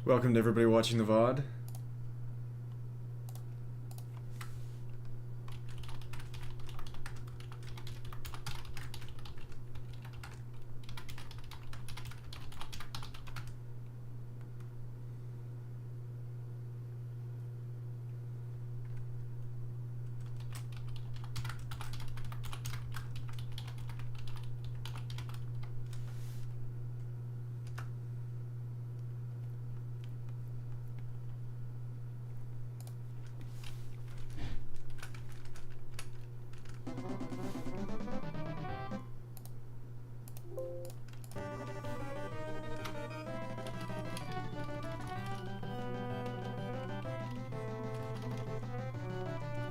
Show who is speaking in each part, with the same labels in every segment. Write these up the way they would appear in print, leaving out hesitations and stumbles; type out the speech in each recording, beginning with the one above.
Speaker 1: Welcome to everybody watching the VOD.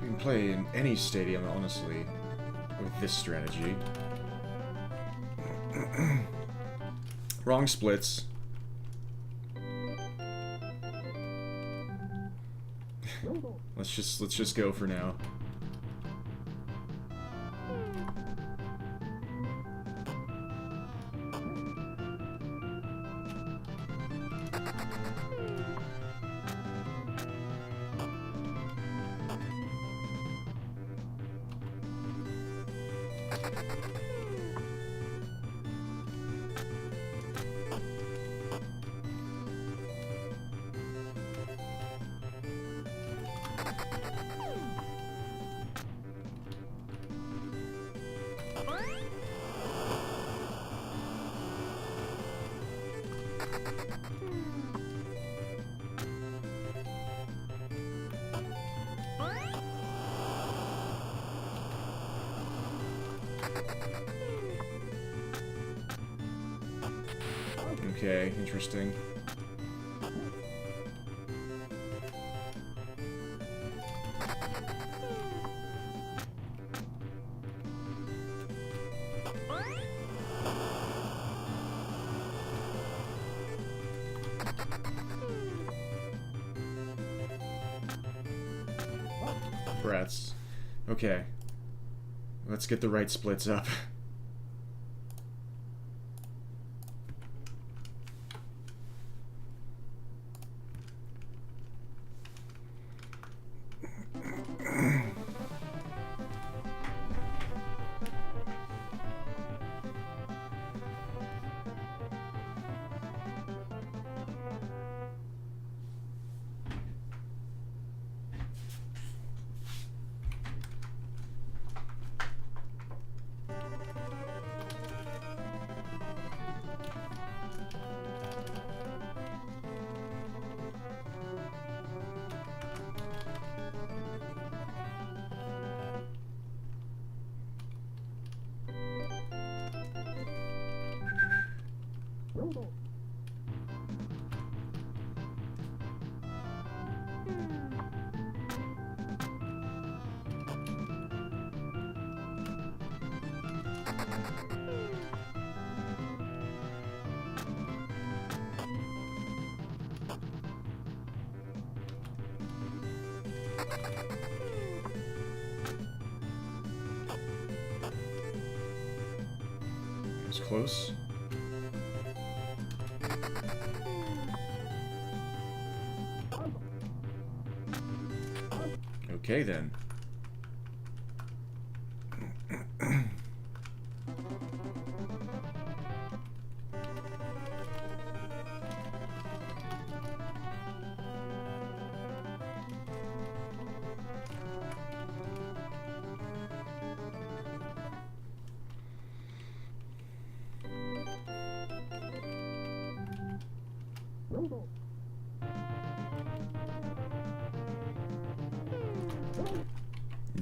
Speaker 1: You can play in any stadium, honestly, with this strategy. Wrong splits. let's just go for now. Okay, interesting. Brats. Okay. Let's get the right splits up. It's close. Okay then.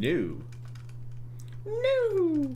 Speaker 1: No. No.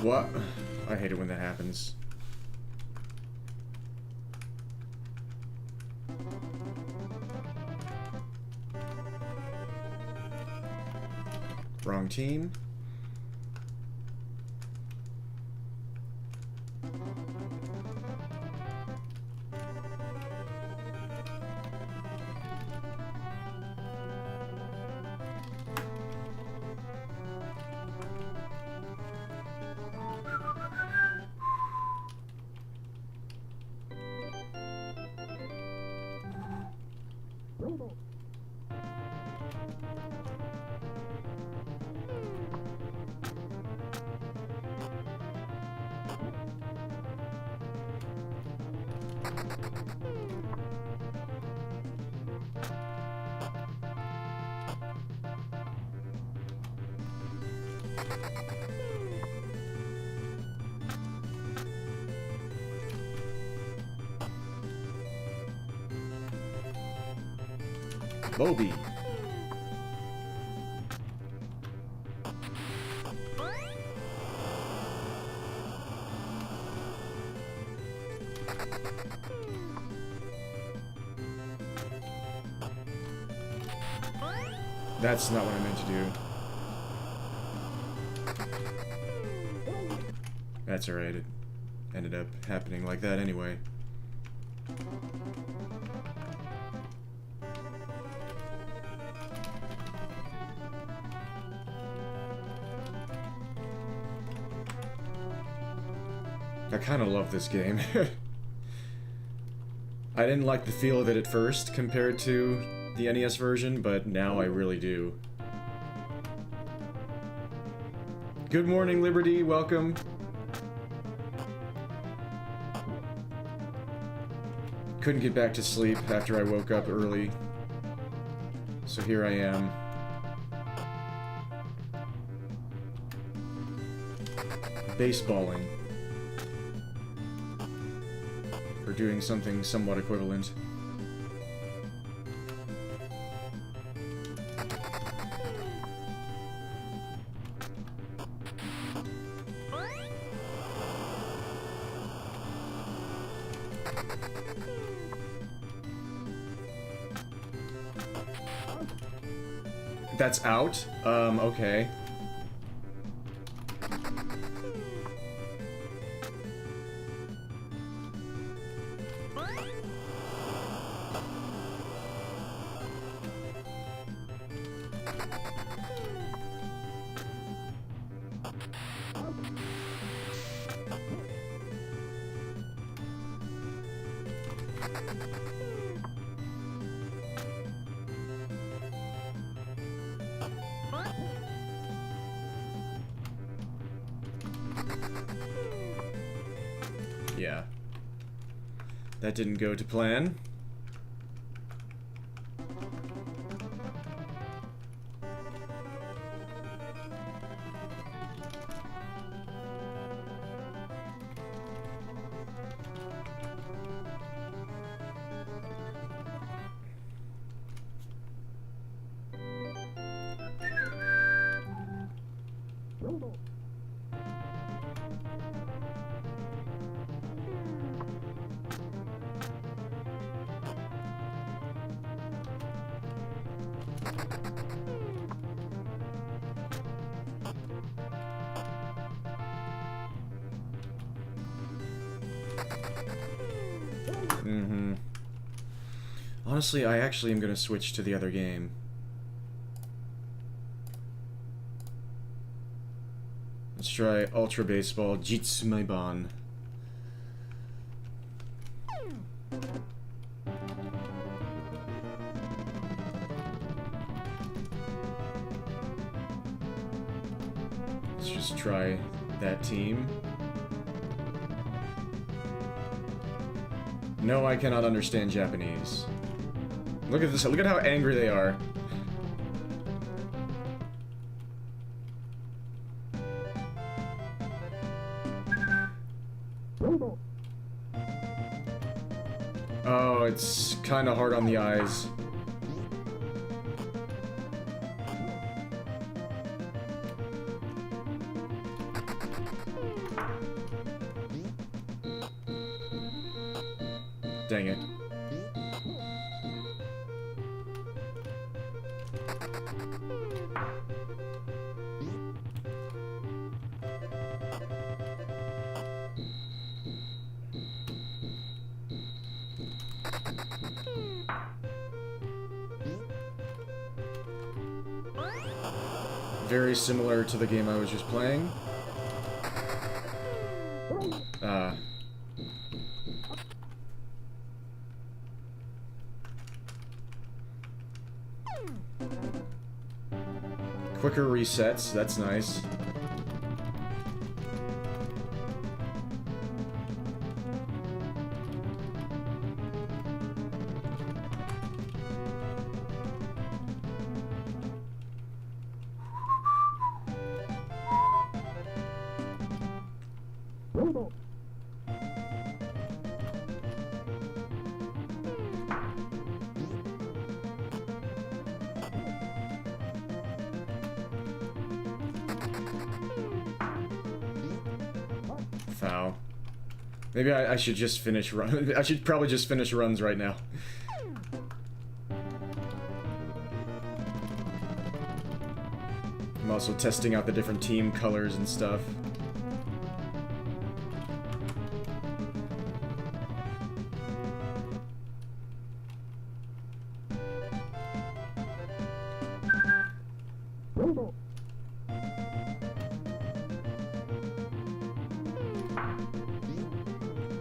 Speaker 1: What? I hate it when that happens. Wrong team. Bobby. That's not what I meant to do. That's alright. It ended up happening like that anyway. I kind of love this game. I didn't like the feel of it at first compared to the NES version, but now I really do. Good morning, Liberty. Welcome. Couldn't get back to sleep after I woke up early. So here I am. Baseballing. Or doing something somewhat equivalent. That's out? Okay. Yeah. That didn't go to plan. Honestly, I actually am gonna switch to the other game. Let's try Ultra Baseball Jitsumeiban. Let's just try that team. No, I cannot understand Japanese. Look at this. Look at how angry they are. Oh, it's kind of hard on the eyes. Very similar to the game I was just playing. Quicker resets, that's nice. Foul. Maybe I should just finish run. I should probably just finish runs right now. I'm also testing out the different team colors and stuff.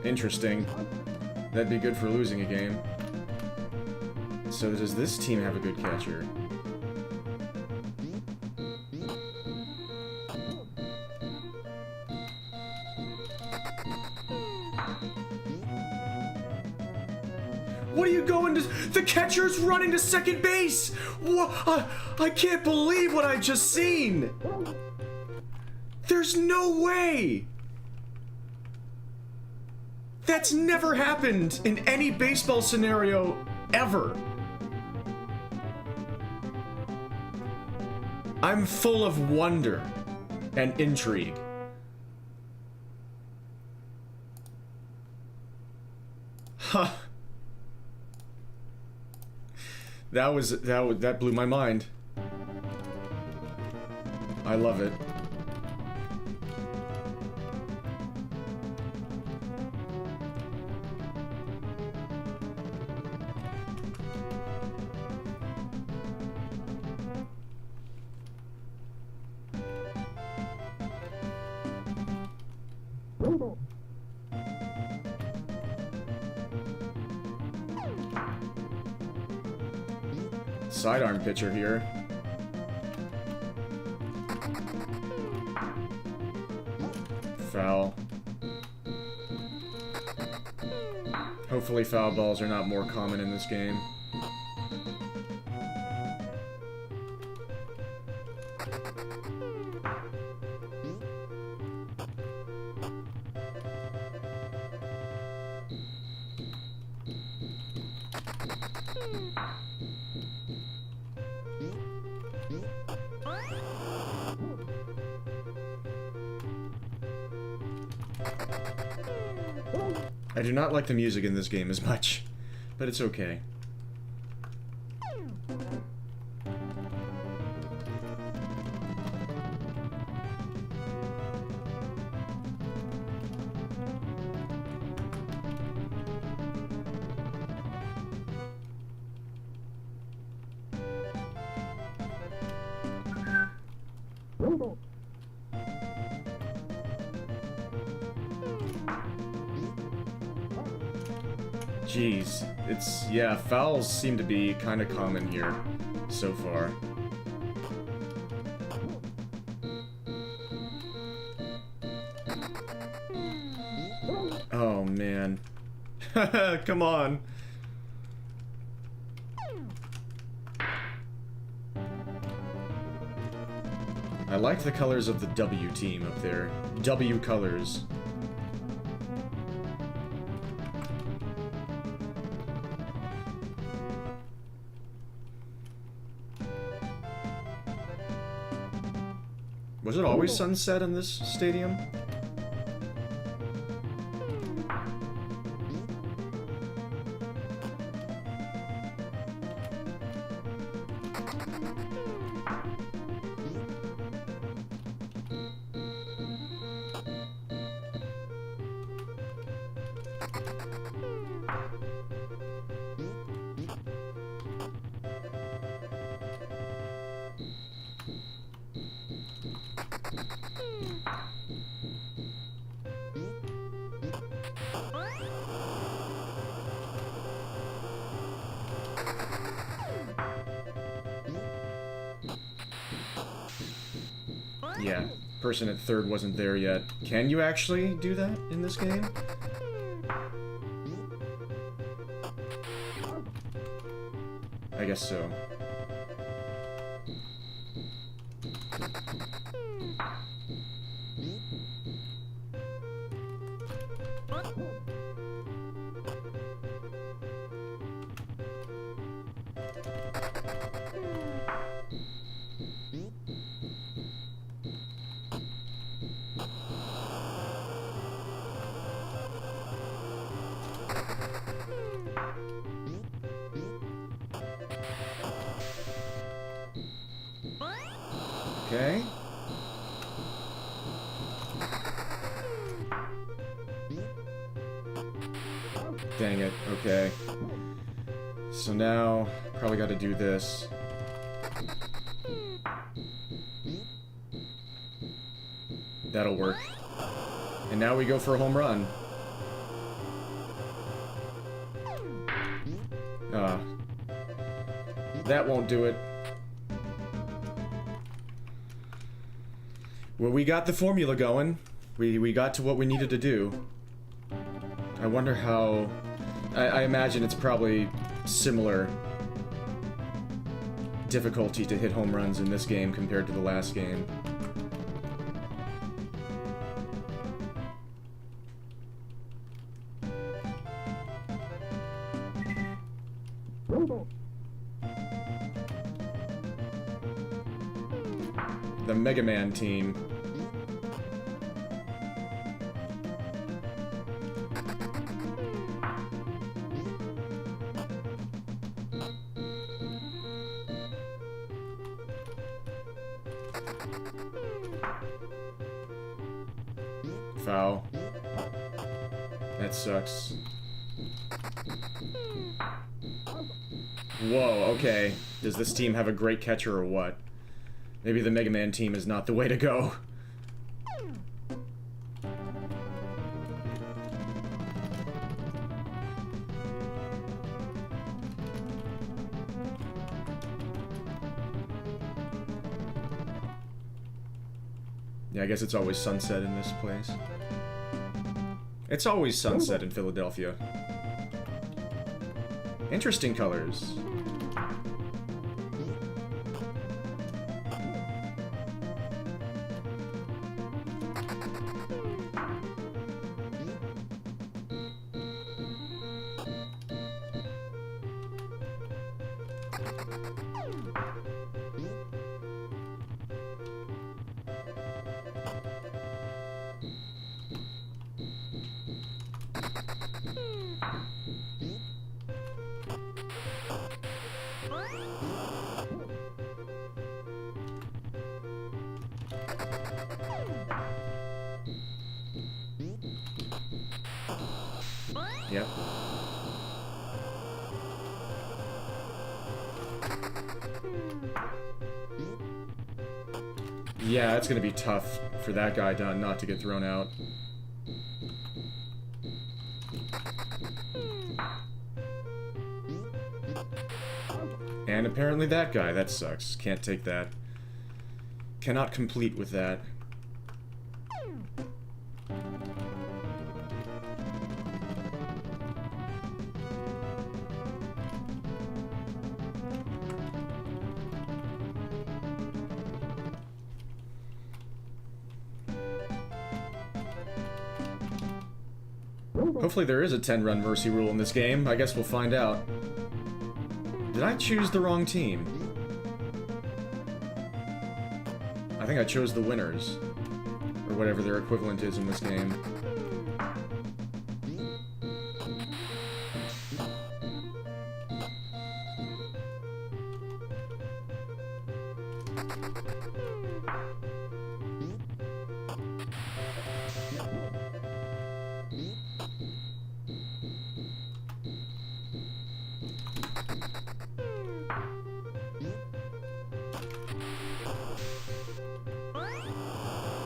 Speaker 1: Interesting. That'd be good for losing a game. So does this team have a good catcher? What are you going to... The catcher's running to second base! What? I can't believe what I just seen! There's no way! That's never happened in any baseball scenario ever. I'm full of wonder and intrigue. Huh. That blew my mind. I love it. Sidearm pitcher here. Foul. Hopefully foul balls are not more common in this game. I do not like the music in this game as much, but it's okay. Jeez, yeah, fouls seem to be kind of common here so far. Oh, man. Come on. I like the colors of the W team up there. W colors. Was it always sunset in this stadium? Yeah, person at third wasn't there yet. Can you actually do that in this game? I guess so. Okay. Dang it, okay. So now, probably gotta do this. That'll work. And now we go for a home run. That won't do it. Well, we got the formula going. We got to what we needed to do. I wonder how... I imagine it's probably similar difficulty to hit home runs in this game compared to the last game. The Mega Man team. Foul. That sucks. Whoa, okay. Does this team have a great catcher or what? Maybe the Mega Man team is not the way to go. Yeah, I guess it's always sunset in this place. It's always sunset in Philadelphia. Interesting colors. Yep. Yeah, it's gonna be tough for that guy not to get thrown out. And apparently that guy, that sucks. Can't take that. Cannot complete with that. Hopefully there is a 10-run mercy rule in this game. I guess we'll find out. Did I choose the wrong team? I think I chose the winners. Or whatever their equivalent is in this game.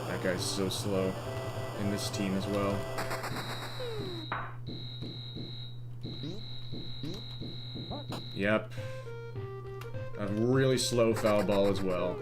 Speaker 1: That guy's so slow in this team as well. Yep. A really slow foul ball as well.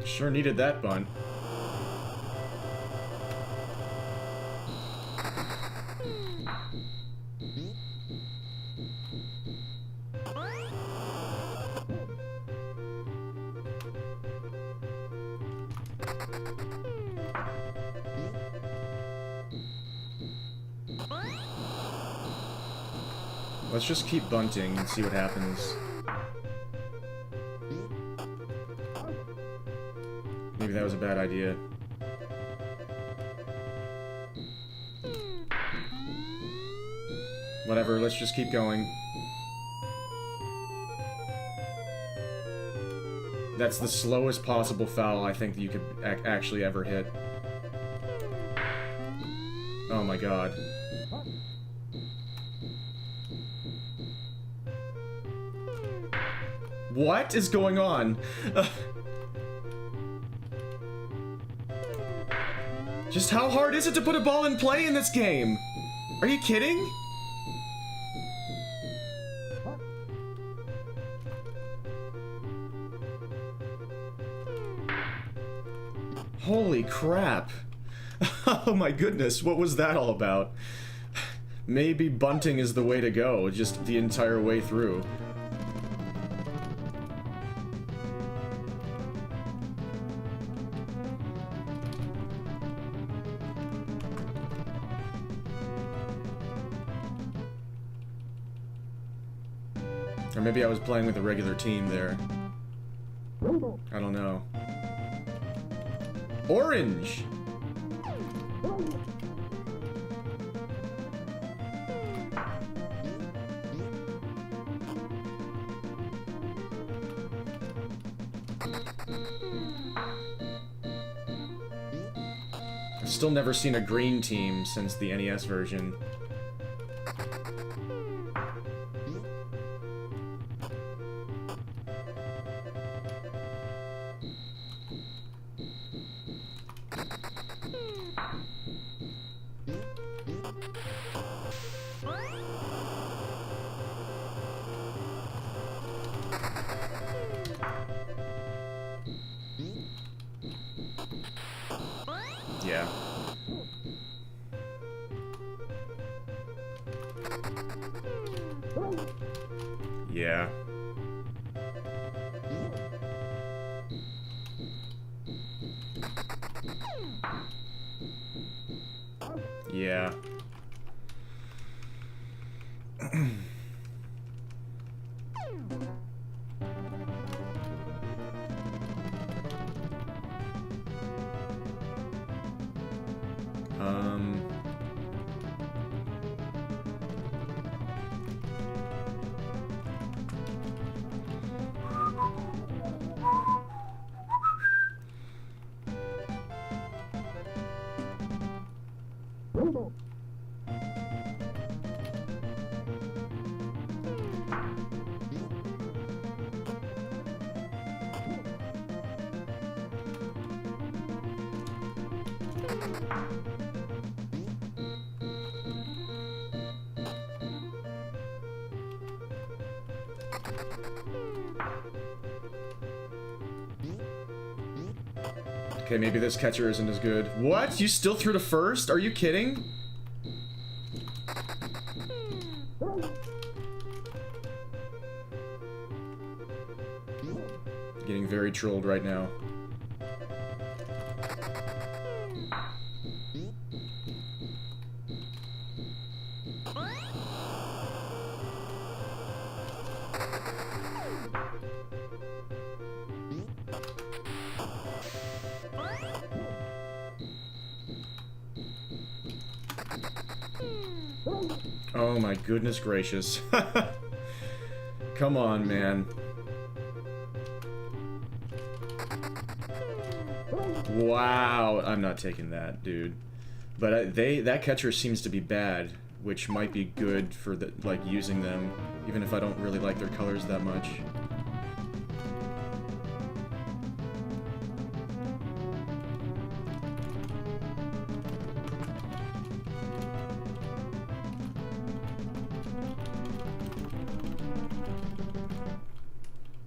Speaker 1: Sure needed that bunt. Let's just keep bunting and see what happens. Maybe that was a bad idea. Whatever, let's just keep going. That's the slowest possible foul I think that you could actually ever hit. Oh my god. What is going on? Just how hard is it to put a ball in play in this game? Are you kidding? Holy crap. Oh my goodness, what was that all about? Maybe bunting is the way to go, just the entire way through. Or maybe I was playing with a regular team there. I don't know. Orange! I've still never seen a green team since the NES version. Yeah. Yeah. Yeah. Okay, maybe this catcher isn't as good. What? You still threw to first? Are you kidding? Getting very trolled right now. Oh my goodness gracious. Come on, man. Wow, I'm not taking that, dude. But that catcher seems to be bad, which might be good for the, like, using them, even if I don't really like their colors that much.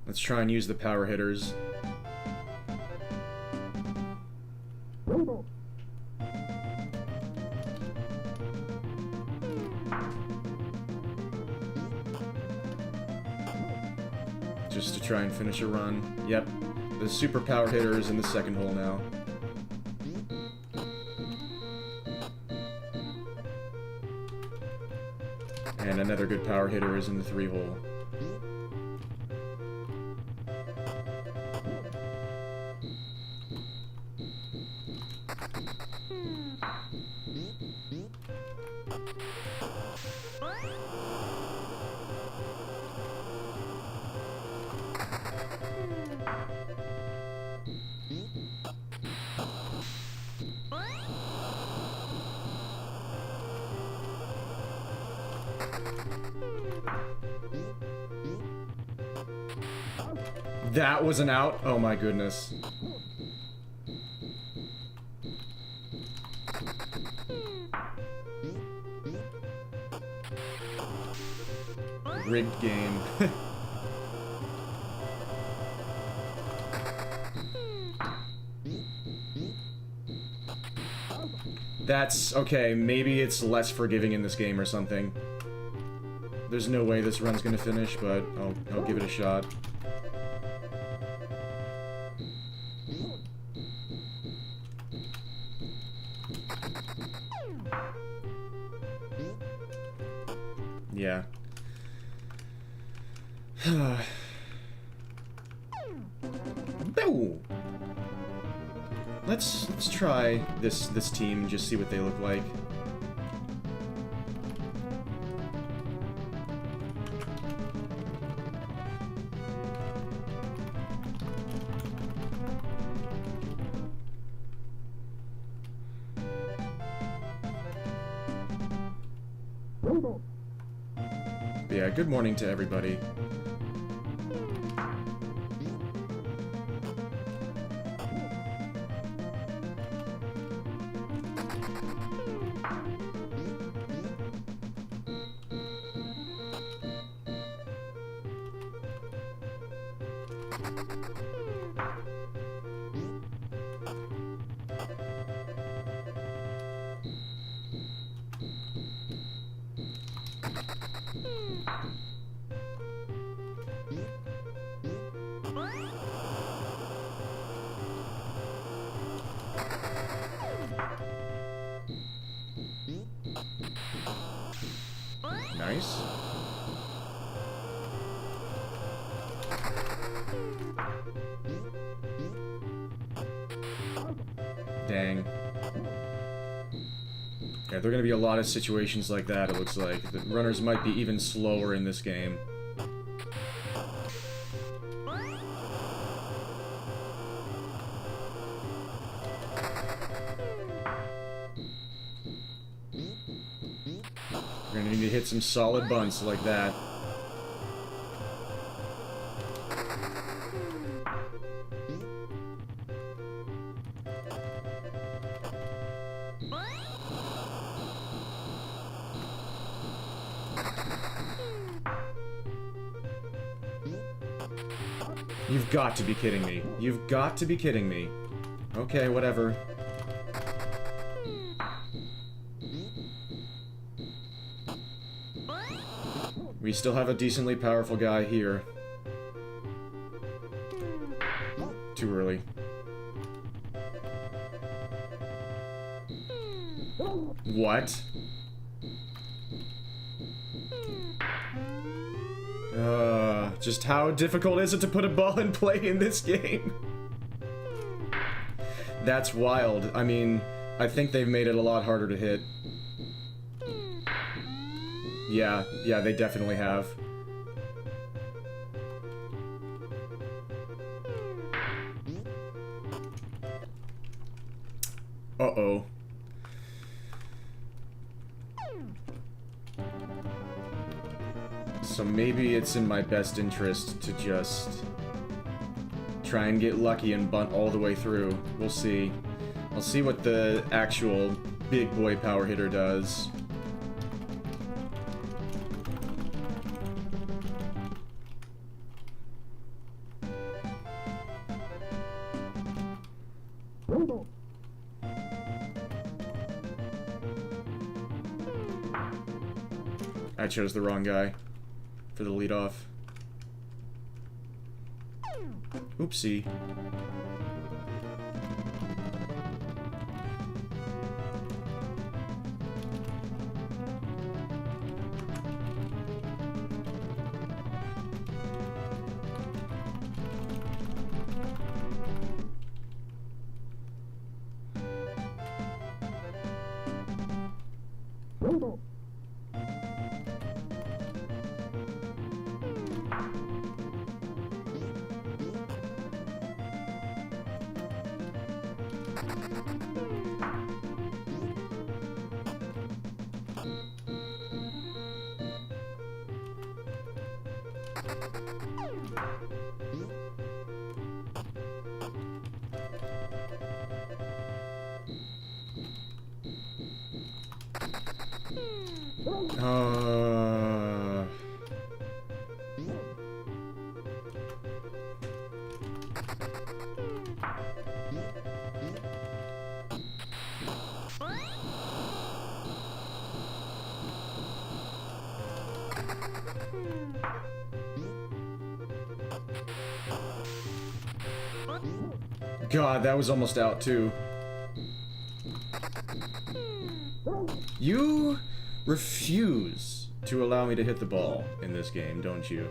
Speaker 1: Let's try and use the power hitters. Just to try and finish a run. Yep, the super power hitter is in the second hole now. And another good power hitter is in the 3-hole. That was an out? Oh my goodness. Rigged game. That's okay, maybe it's less forgiving in this game or something. There's no way this run's gonna finish, but I'll give it a shot. Yeah. No. Let's try this team and just see what they look like. Yeah, good morning to everybody. Nice. Dang. Yeah, there are going to be a lot of situations like that, it looks like. The runners might be even slower in this game. You're going to need to hit some solid bunts like that. You've got to be kidding me. You've got to be kidding me. Okay, whatever. We still have a decently powerful guy here. Too early. What? Just how difficult is it to put a ball in play in this game? That's wild. I mean, I think they've made it a lot harder to hit. Yeah, they definitely have. Uh-oh. So maybe it's in my best interest to just try and get lucky and bunt all the way through. We'll see. I'll see what the actual big boy power hitter does. I chose the wrong guy for the leadoff. Oopsie. God, that was almost out too. You refuse to allow me to hit the ball in this game, don't you?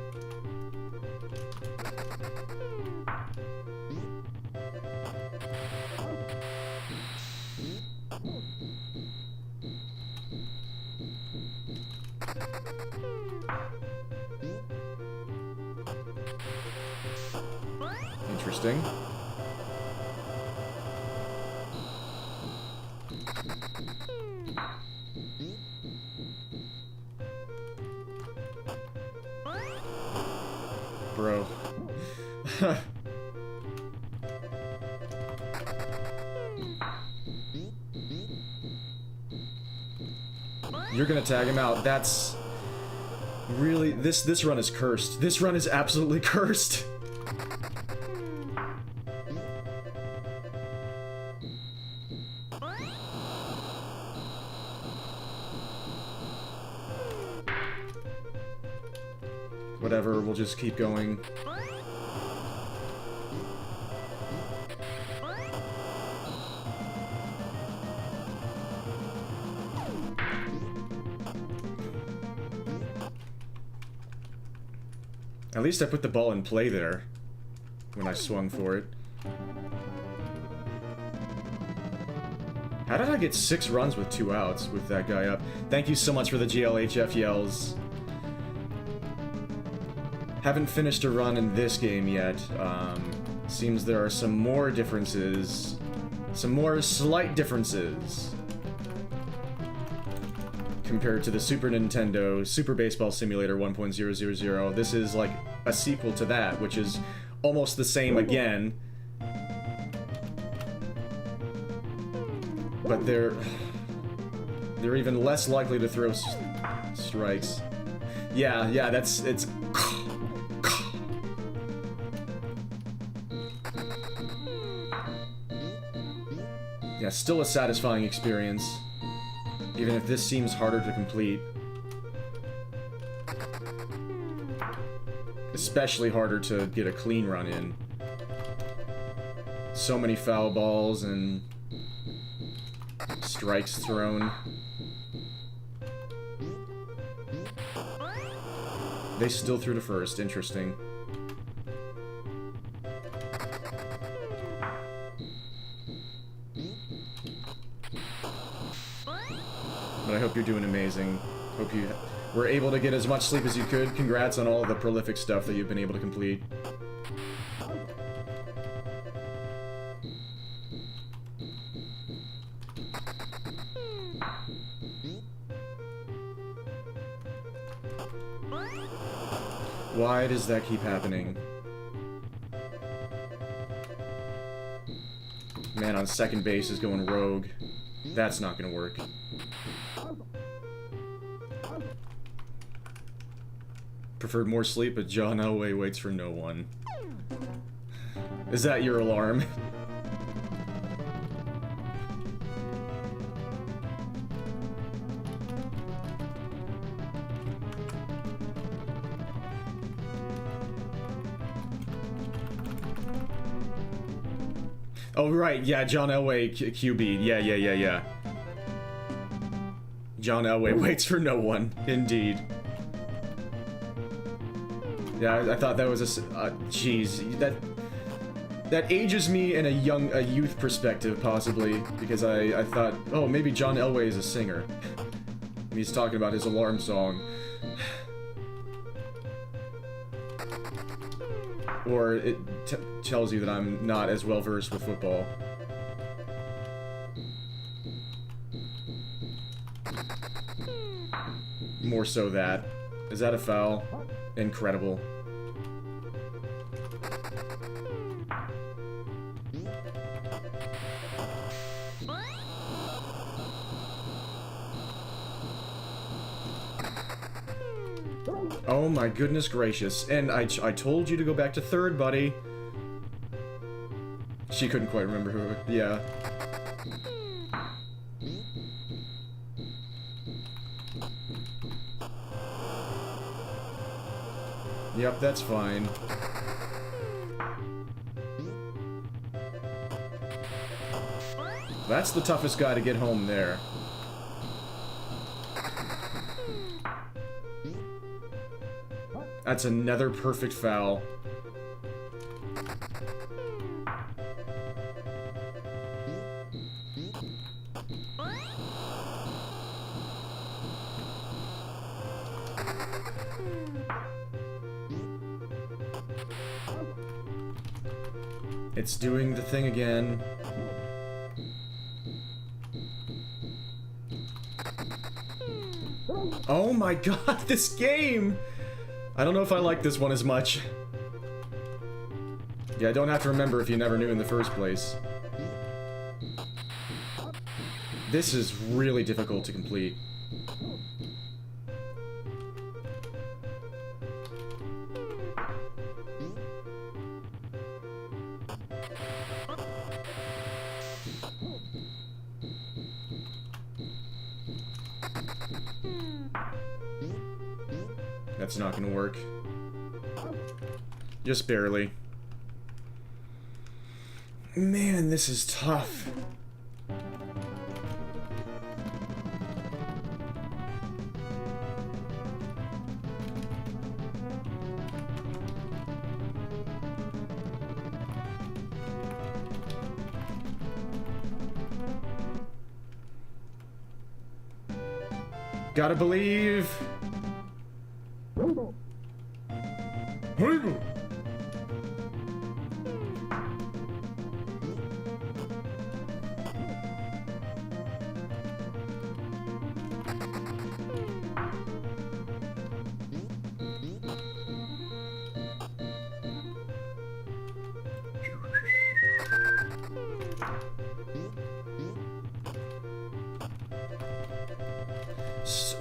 Speaker 1: Interesting. Bro. You're gonna tag him out. That's really this run is cursed. This run is absolutely cursed. Whatever, we'll just keep going. At least I put the ball in play there when I swung for it. How did I get 6 runs with 2 outs with that guy up? Thank you so much for the GLHF yells. Haven't finished a run in this game yet. Seems there are some more differences. Some more slight differences compared to the Super Nintendo Super Baseball Simulator 1.000. This is like a sequel to that, which is almost the same again. But they're even less likely to throw strikes. Yeah, it's Yeah, still a satisfying experience. Even if this seems harder to complete. Especially harder to get a clean run in. So many foul balls and strikes thrown. They still threw to first. Interesting. But I hope you're doing amazing. Hope you were able to get as much sleep as you could. Congrats on all the prolific stuff that you've been able to complete. Why does that keep happening? Man on second base is going rogue. That's not gonna work. Preferred more sleep, but John Elway waits for no one. Is that your alarm? Oh, right, yeah, John Elway QB. Yeah. John Elway waits for no one, indeed. Yeah, I thought that was a... Jeez, that ages me in a youth perspective, possibly, because I thought, oh, maybe John Elway is a singer. And he's talking about his alarm song. Or it tells you that I'm not as well versed with football. More so that. Is that a foul? Incredible. Oh my goodness gracious. And I told you to go back to third, buddy. She couldn't quite remember who... Yeah. Yep, that's fine. That's the toughest guy to get home there. That's another perfect foul. It's doing the thing again. Oh my god, this game! I don't know if I like this one as much. Yeah, I don't have to remember if you never knew in the first place. This is really difficult to complete. That's not gonna work. Just barely. Man, this is tough. Gotta believe.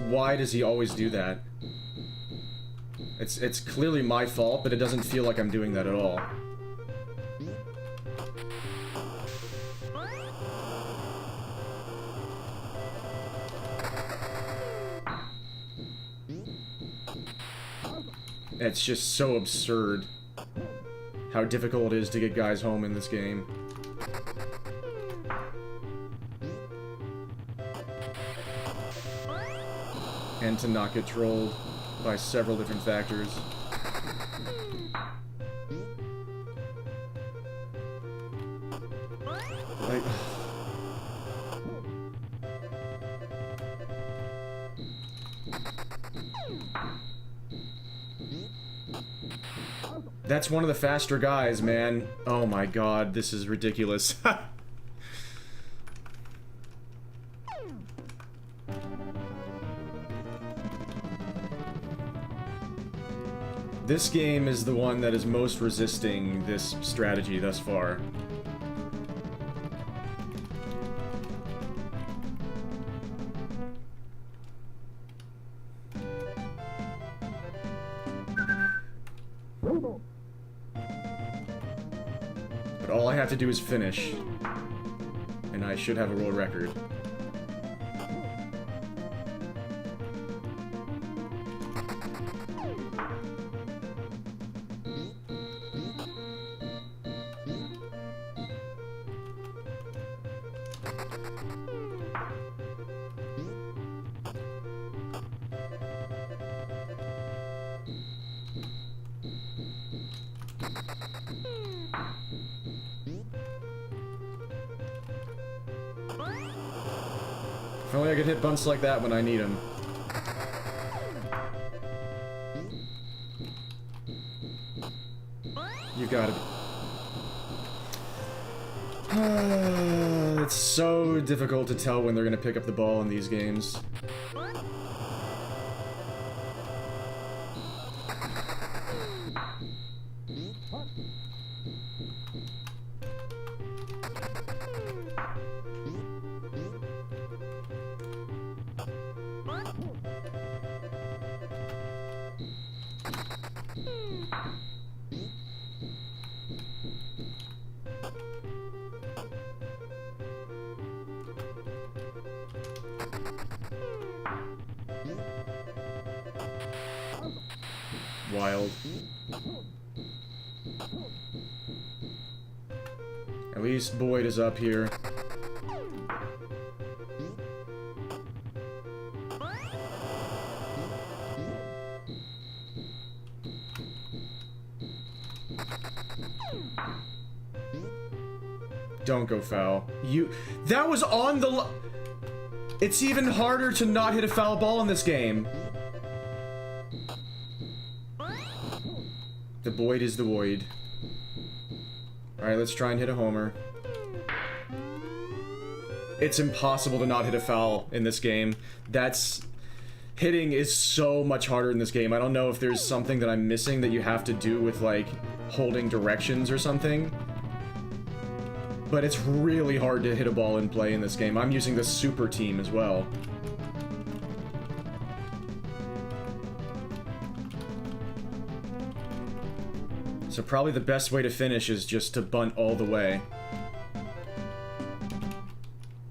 Speaker 1: Why does he always do that? It's clearly my fault, but it doesn't feel like I'm doing that at all. It's just so absurd how difficult it is to get guys home in this game. And to not get trolled by several different factors. Like... That's one of the faster guys, man. Oh my god, this is ridiculous. This game is the one that is most resisting this strategy thus far. But all I have to do is finish, and I should have a world record. If only I could hit bunts like that when I need them. You got it. It's so difficult to tell when they're gonna pick up the ball in these games. Wild. At least Boyd is up here. Don't go foul. That was on the... It's even harder to not hit a foul ball in this game. The Boyd is the void. Alright, let's try and hit a homer. It's impossible to not hit a foul in this game. Hitting is so much harder in this game. I don't know if there's something that I'm missing that you have to do with, like, holding directions or something. But it's really hard to hit a ball in play in this game. I'm using the super team as well. So probably the best way to finish is just to bunt all the way.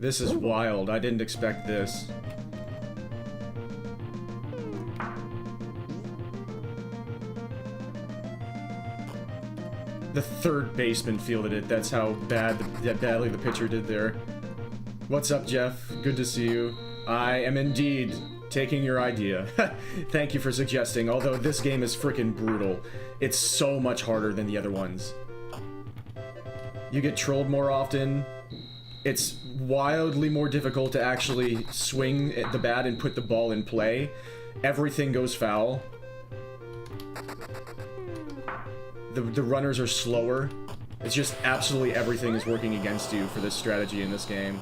Speaker 1: This is wild. I didn't expect this. The third baseman fielded it. That's how badly the pitcher did there. What's up, Jeff? Good to see you. I am indeed taking your idea. Thank you for suggesting, although this game is freaking brutal. It's so much harder than the other ones. You get trolled more often. It's wildly more difficult to actually swing at the bat and put the ball in play. Everything goes foul. The runners are slower. It's just absolutely everything is working against you for this strategy in this game.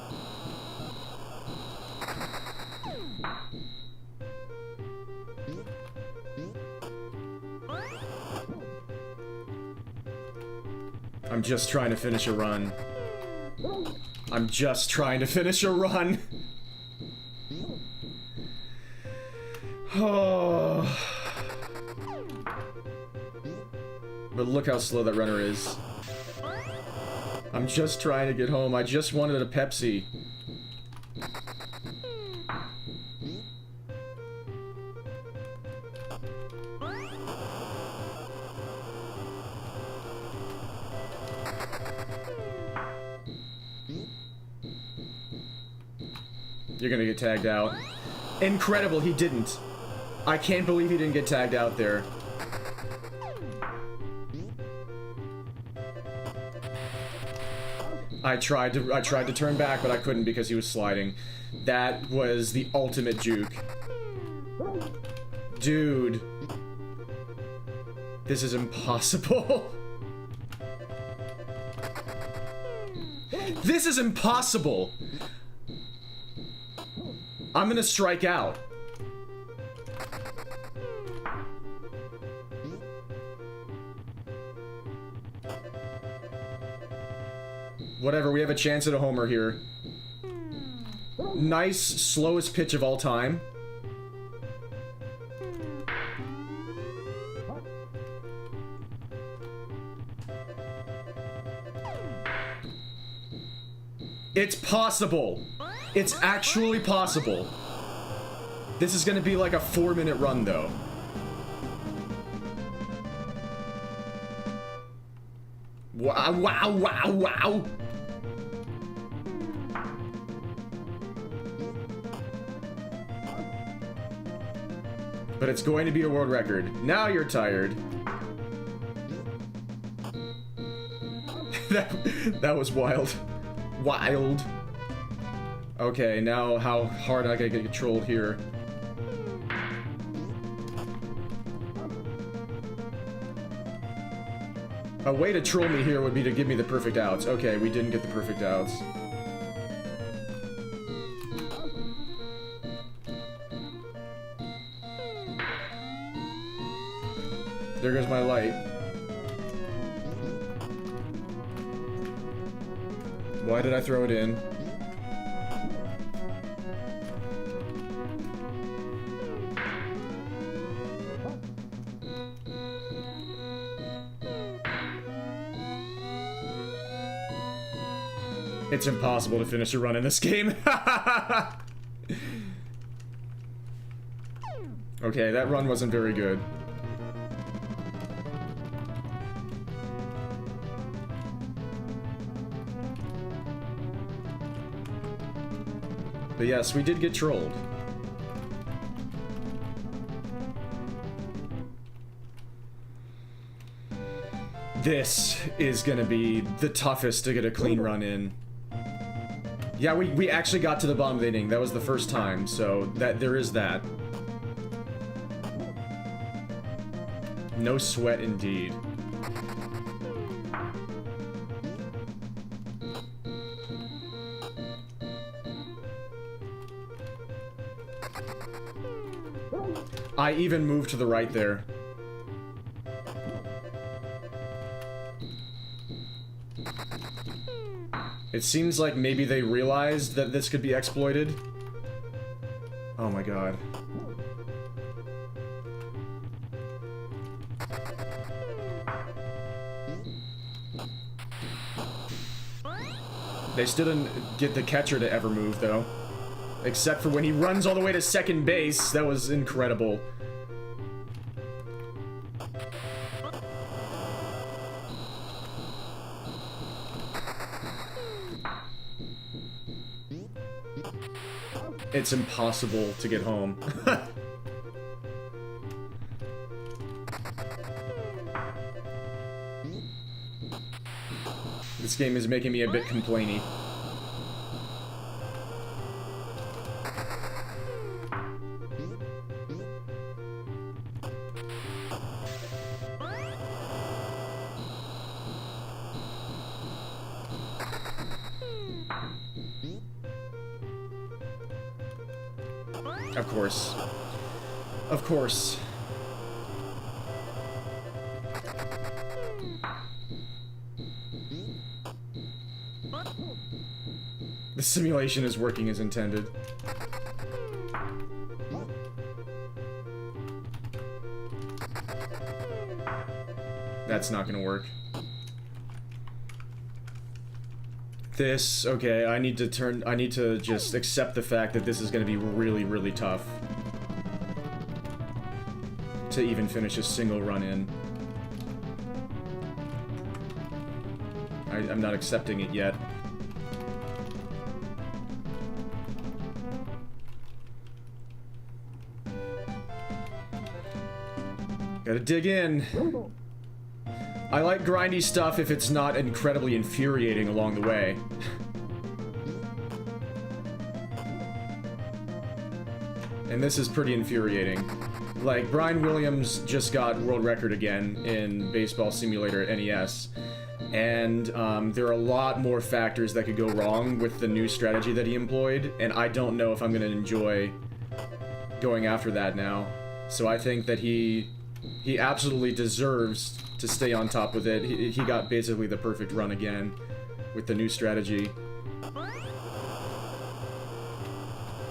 Speaker 1: I'm just trying to finish a run. I'm just trying to finish a run. Oh. But look how slow that runner is. I'm just trying to get home. I just wanted a Pepsi. You're gonna get tagged out. Incredible, he didn't. I can't believe he didn't get tagged out there. I tried to turn back, but I couldn't because he was sliding. That was the ultimate juke. Dude. This is impossible. This is impossible. I'm gonna strike out. Whatever, we have a chance at a homer here. Nice, slowest pitch of all time. It's possible. It's actually possible. This is gonna be like a 4-minute run, though. Wow, wow, wow, wow! But it's going to be a world record. Now you're tired. That was wild. Wild. Okay, now how hard I gotta get controlled here. A way to troll me here would be to give me the perfect outs. Okay, we didn't get the perfect outs. There goes my light. Why did I throw it in? It's impossible to finish a run in this game. Okay, that run wasn't very good. But yes, we did get trolled. This is gonna be the toughest to get a clean run in. Yeah, we actually got to the bottom of the inning. That was the first time, so there is that. No sweat indeed. I even moved to the right there. It seems like maybe they realized that this could be exploited. Oh my god. They still didn't get the catcher to ever move, though. Except for when he runs all the way to second base. That was incredible. It's impossible to get home. This game is making me a bit complainy. Of course. Of course. The simulation is working as intended. That's not gonna work. This, okay, I need to just accept the fact that this is gonna be really, really tough to even finish a single run in. I'm not accepting it yet. Gotta dig in. I like grindy stuff if it's not incredibly infuriating along the way. And this is pretty infuriating. Like, Brian Williams just got world record again in Baseball Simulator NES. And there are a lot more factors that could go wrong with the new strategy that he employed, and I don't know if I'm going to enjoy going after that now. So I think that he absolutely deserves to stay on top with it. He got basically the perfect run again with the new strategy.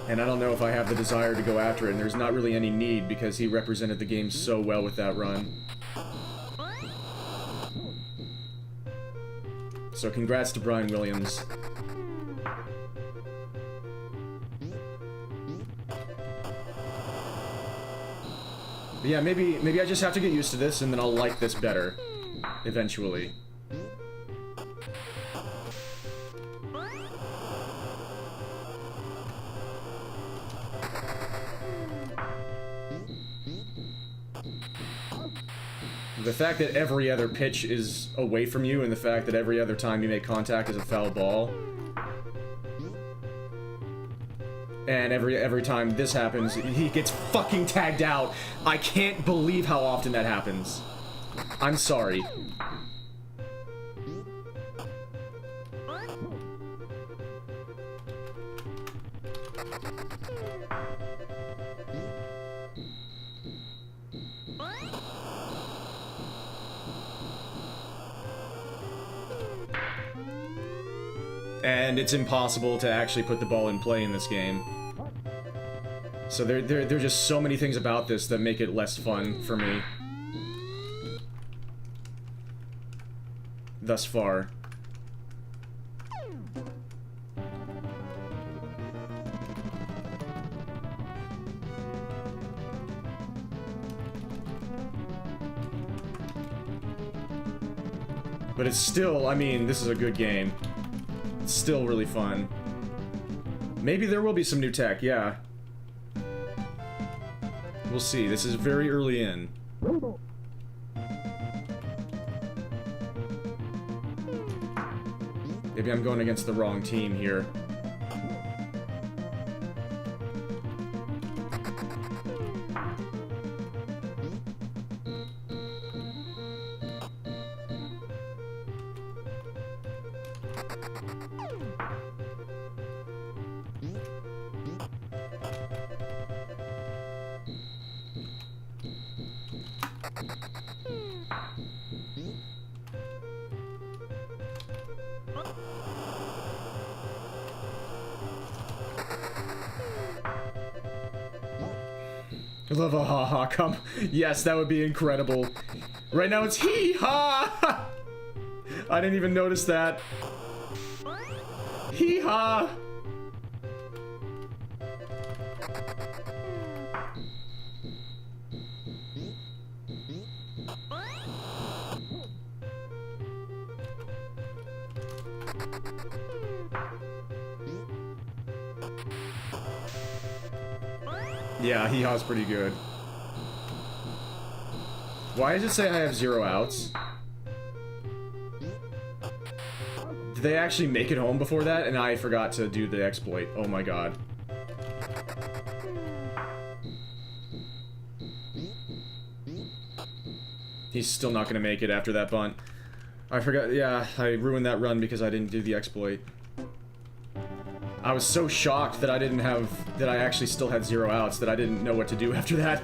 Speaker 1: And I don't know if I have the desire to go after it, and there's not really any need because he represented the game so well with that run. So congrats to Brian Williams. But yeah, maybe I just have to get used to this and then I'll like this better eventually. The fact that every other pitch is away from you and the fact that every other time you make contact is a foul ball. And every time this happens, he gets fucking tagged out. I can't believe how often that happens. I'm sorry. And it's impossible to actually put the ball in play in this game. So there are just so many things about this that make it less fun for me. Thus far. But it's still, I mean, this is a good game. It's still really fun. Maybe there will be some new tech, yeah. We'll see. This is very early in. Maybe I'm going against the wrong team here. I love a ha-ha come. Yes, that would be incredible. Right now it's hee-ha! I didn't even notice that. Hee-ha! Yeah, hee-haw's pretty good. Why does it say I have 0 outs? Did they actually make it home before that? And I forgot to do the exploit. Oh my god. He's still not gonna make it after that bunt. I forgot, yeah, I ruined that run because I didn't do the exploit. I was so shocked that I didn't have, that I actually still had 0 outs, that I didn't know what to do after that.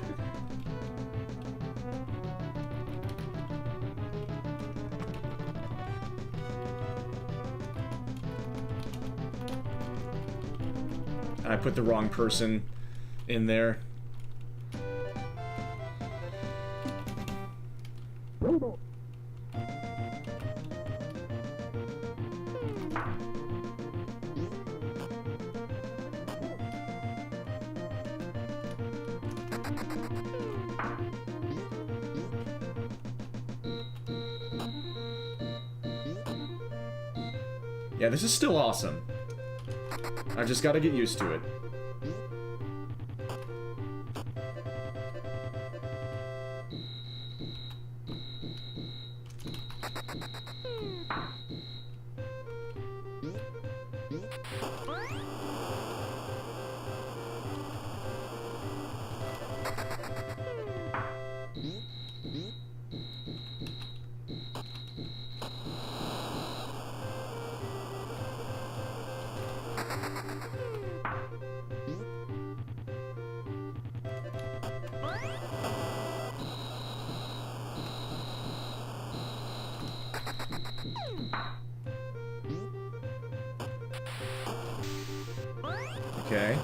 Speaker 1: I put the wrong person in there. Yeah, this is still awesome. I've just got to get used to it. Okay.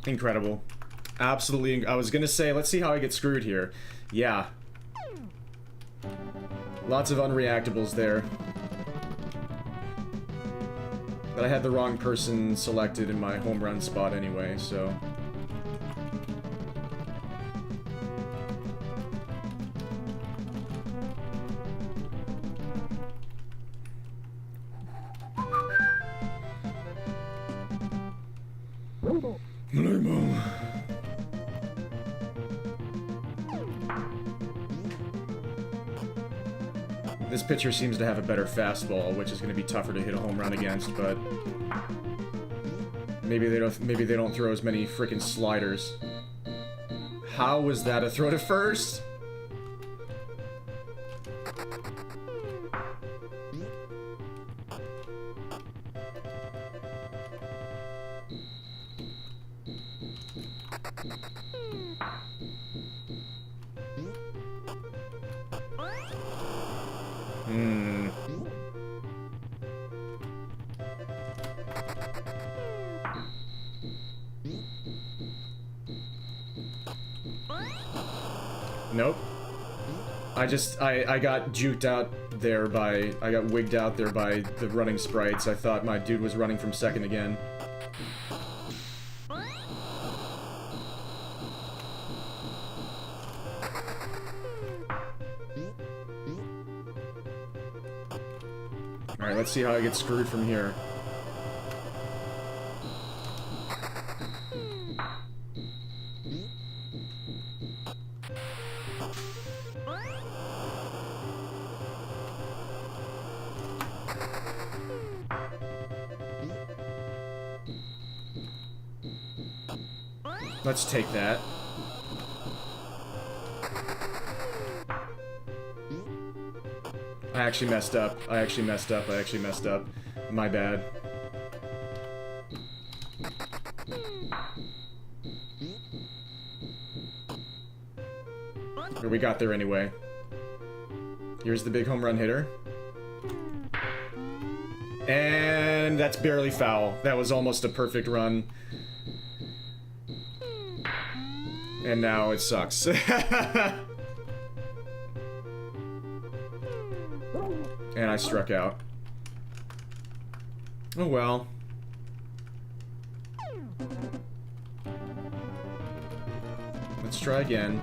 Speaker 1: Incredible. Absolutely. I was gonna say, let's see how I get screwed here. Yeah. Lots of unreactables there. But I had the wrong person selected in my home run spot anyway, so... This pitcher seems to have a better fastball, which is going to be tougher to hit a home run against, but maybe they don't throw as many freaking sliders. How was that a throw to first? Nope. I got juked out there by, I got wigged out there by the running sprites. I thought my dude was running from second again. Alright, let's see how I get screwed from here. Let's take that. I actually messed up. I actually messed up. My bad. But we got there anyway. Here's the big home run hitter. And that's barely foul. That was almost a perfect run. And now it sucks. And I struck out. Oh well. Let's try again.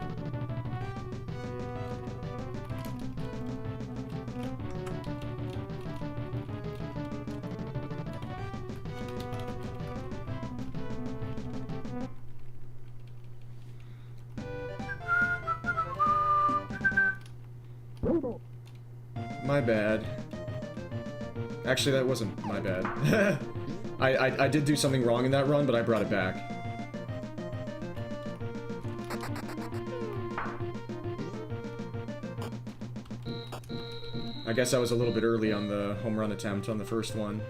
Speaker 1: My bad. Actually, that wasn't my bad. I did do something wrong in that run, but I brought it back. I guess I was a little bit early on the home run attempt on the first one.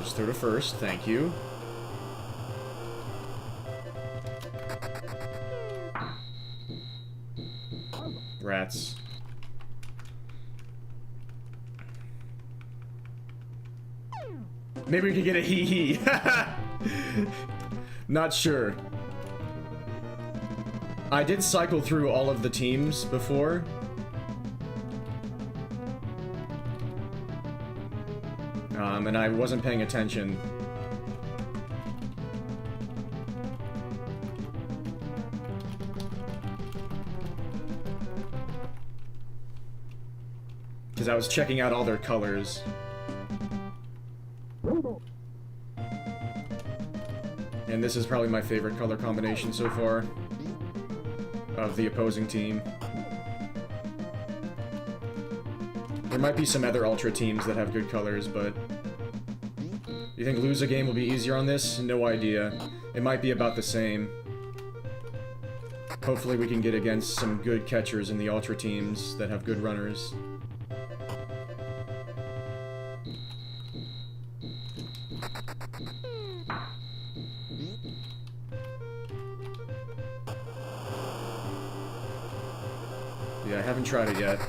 Speaker 1: Just throw to first, thank you. Rats. Maybe we could get a hee-hee. Not sure. I did cycle through all of the teams before. And I wasn't paying attention. Because I was checking out all their colors. And this is probably my favorite color combination so far of the opposing team. There might be some other Ultra teams that have good colors, but... You think lose a game will be easier on this? No idea. It might be about the same. Hopefully we can get against some good catchers in the Ultra teams that have good runners. Yeah, I haven't tried it yet.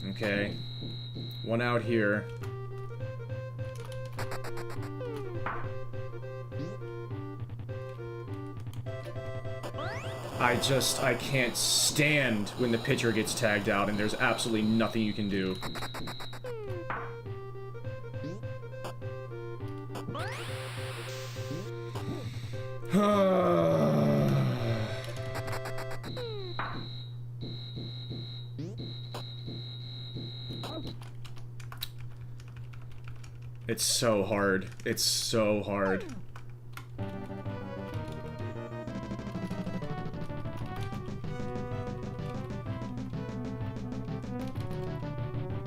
Speaker 1: Okay. One out here. I can't stand when the pitcher gets tagged out and there's absolutely nothing you can do. It's so hard. It's so hard.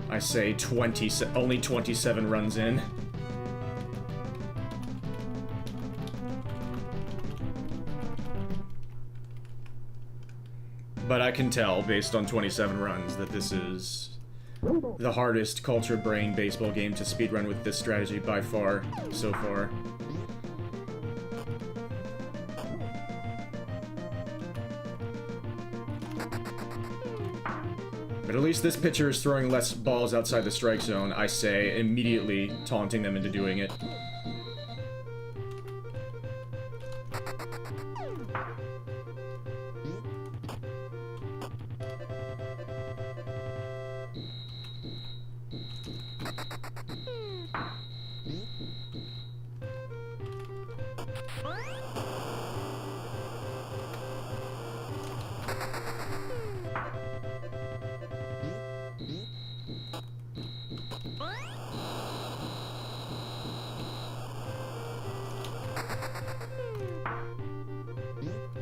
Speaker 1: I say only 27 runs in. But I can tell, based on 27 runs, that this is the hardest cultured brain baseball game to speedrun with this strategy by far, so far. But at least this pitcher is throwing less balls outside the strike zone, I say, immediately taunting them into doing it.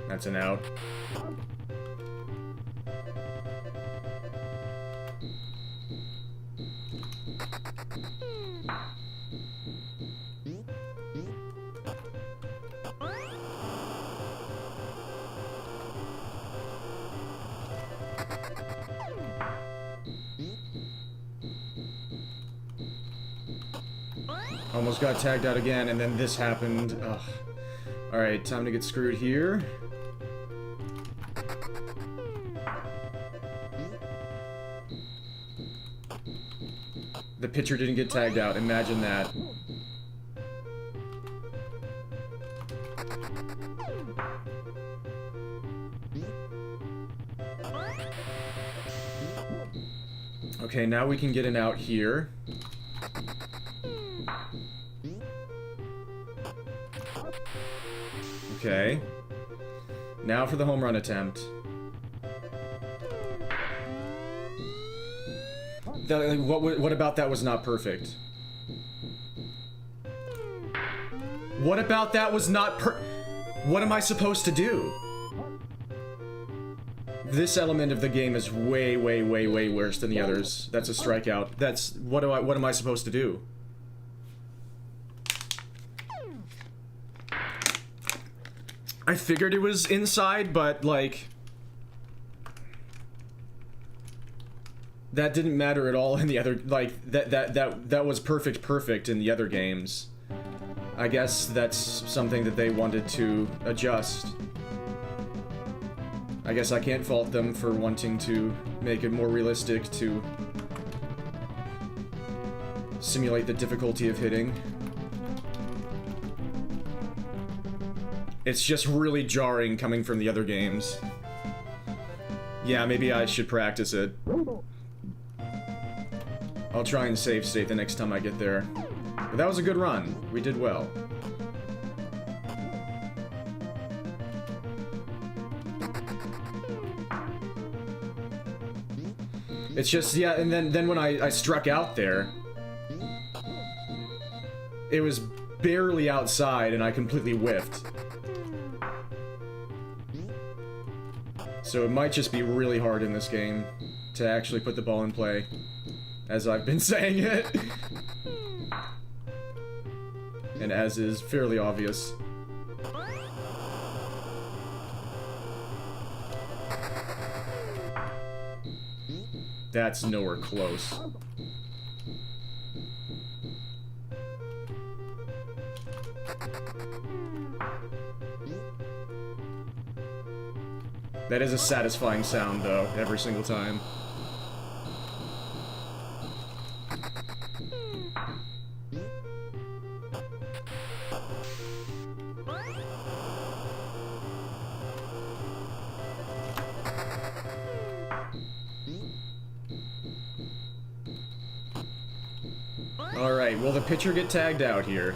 Speaker 1: That's an out. Almost got tagged out again, and then this happened. Ugh. Alright, time to get screwed here. The pitcher didn't get tagged out. Imagine that. Okay, now we can get an out here. Okay. Now for the home run attempt. What about that was not perfect? What about that was not What am I supposed to do? This element of the game is way, way, way, way worse than the others. That's a strikeout. That's... What am I supposed to do? I figured it was inside, but, like... That didn't matter at all in the other... Like, that was perfect in the other games. I guess that's something that they wanted to adjust. I guess I can't fault them for wanting to make it more realistic to simulate the difficulty of hitting. It's just really jarring coming from the other games. Yeah, maybe I should practice it. I'll try and save state the next time I get there. But that was a good run. We did well. It's just, yeah, and then when I struck out there, it was barely outside and I completely whiffed. So it might just be really hard in this game to actually put the ball in play, as I've been saying it. And as is fairly obvious. That's nowhere close. That is a satisfying sound, though, every single time. Alright, will the pitcher get tagged out here?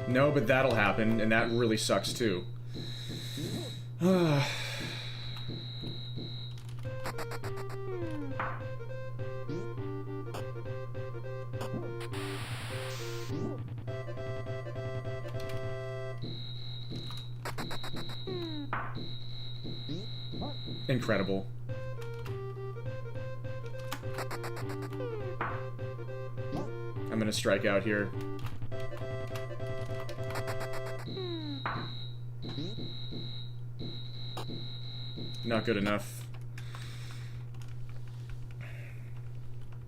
Speaker 1: No, but that'll happen, and that really sucks too. Incredible. I'm gonna strike out here. Not good enough.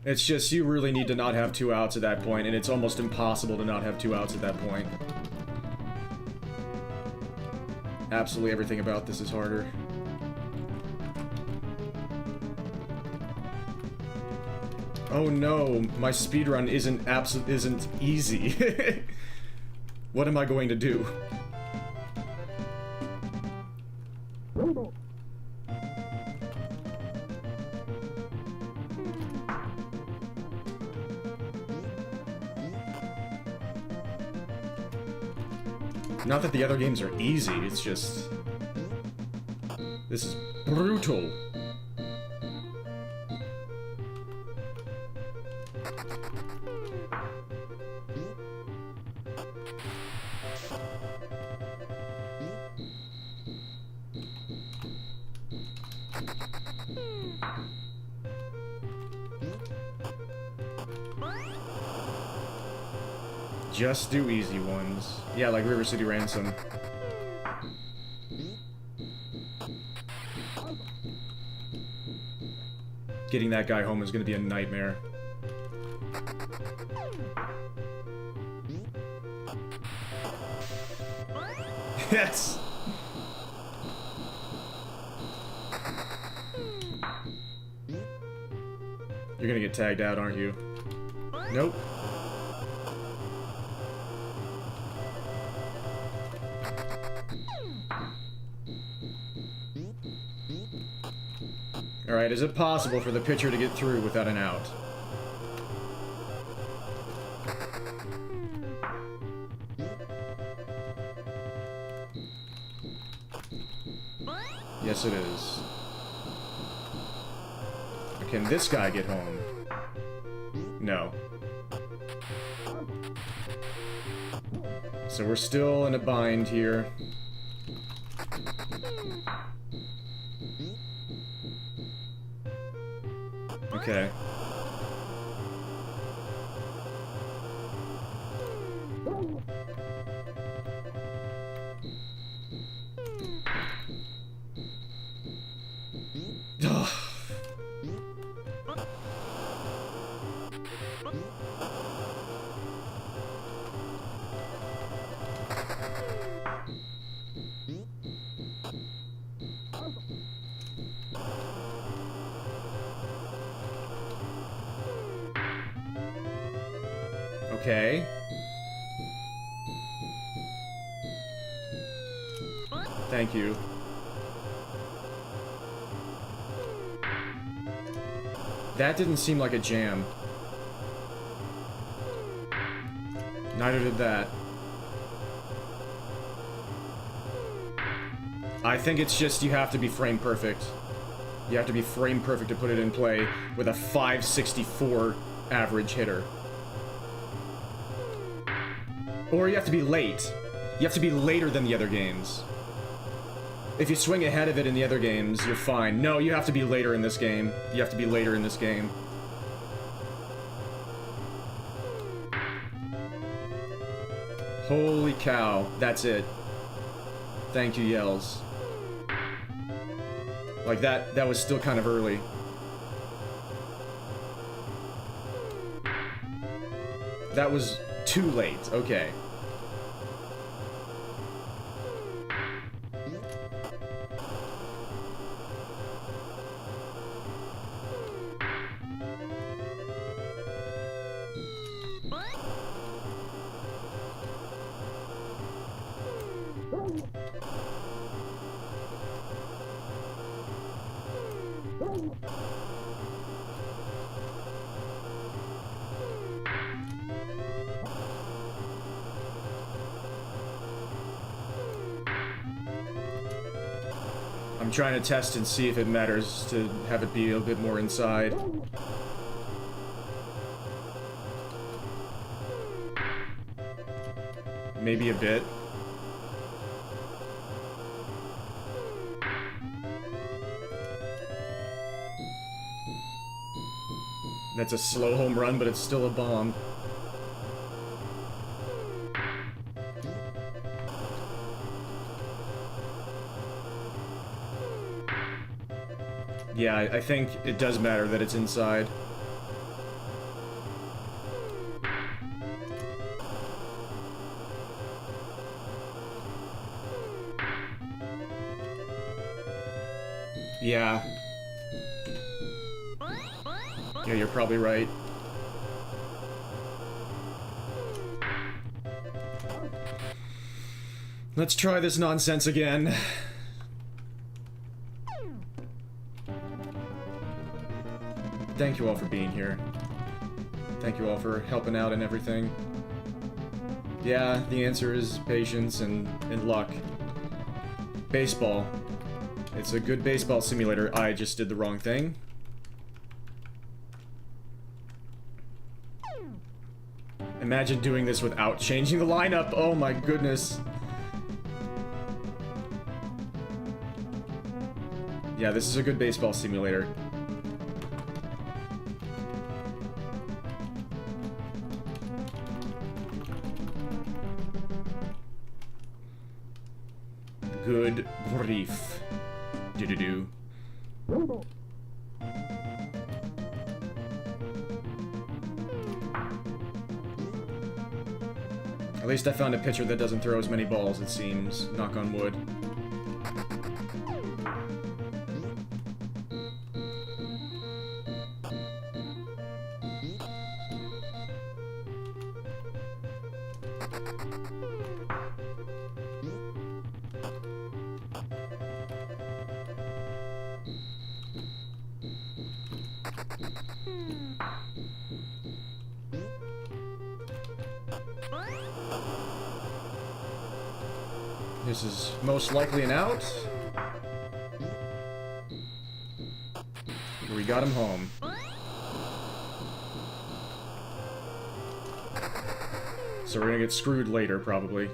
Speaker 1: It's just, you really need to not have 2 outs at that point, and it's almost impossible to not have 2 outs at that point. Absolutely everything about this is harder. Oh no, my speedrun isn't easy. What am I going to do? Not that the other games are easy, it's just... this is brutal. Just do easy ones. Yeah, like River City Ransom. Getting that guy home is gonna be a nightmare. Yes! You're gonna get tagged out, aren't you? Nope. Alright, is it possible for the pitcher to get through without an out? Yes, it is. Can this guy get home? No. So we're still in a bind here. Okay. Okay. Thank you. That didn't seem like a jam. Neither did that. I think it's just you have to be frame perfect. You have to be frame perfect to put it in play with a 564 average hitter. Or you have to be late. You have to be later than the other games. If you swing ahead of it in the other games, you're fine. No, you have to be later in this game. You have to be later in this game. Holy cow, that's it. Thank you, Yells. Like, that was still kind of early. That was too late, okay. I'm trying to test and see if it matters to have it be a bit more inside. Maybe a bit. That's a slow home run, but it's still a bomb. Yeah, I think it does matter that it's inside. Yeah. Yeah, you're probably right. Let's try this nonsense again. Thank you all for being here. Thank you all for helping out and everything. Yeah, the answer is patience and luck. Baseball. It's a good baseball simulator. I just did the wrong thing. Imagine doing this without changing the lineup. Oh my goodness. Yeah, this is a good baseball simulator. Good grief. Do-do-do. At least I found a pitcher that doesn't throw as many balls, it seems. Knock on wood. This is most likely an out. We got him home. So we're gonna get screwed later, probably.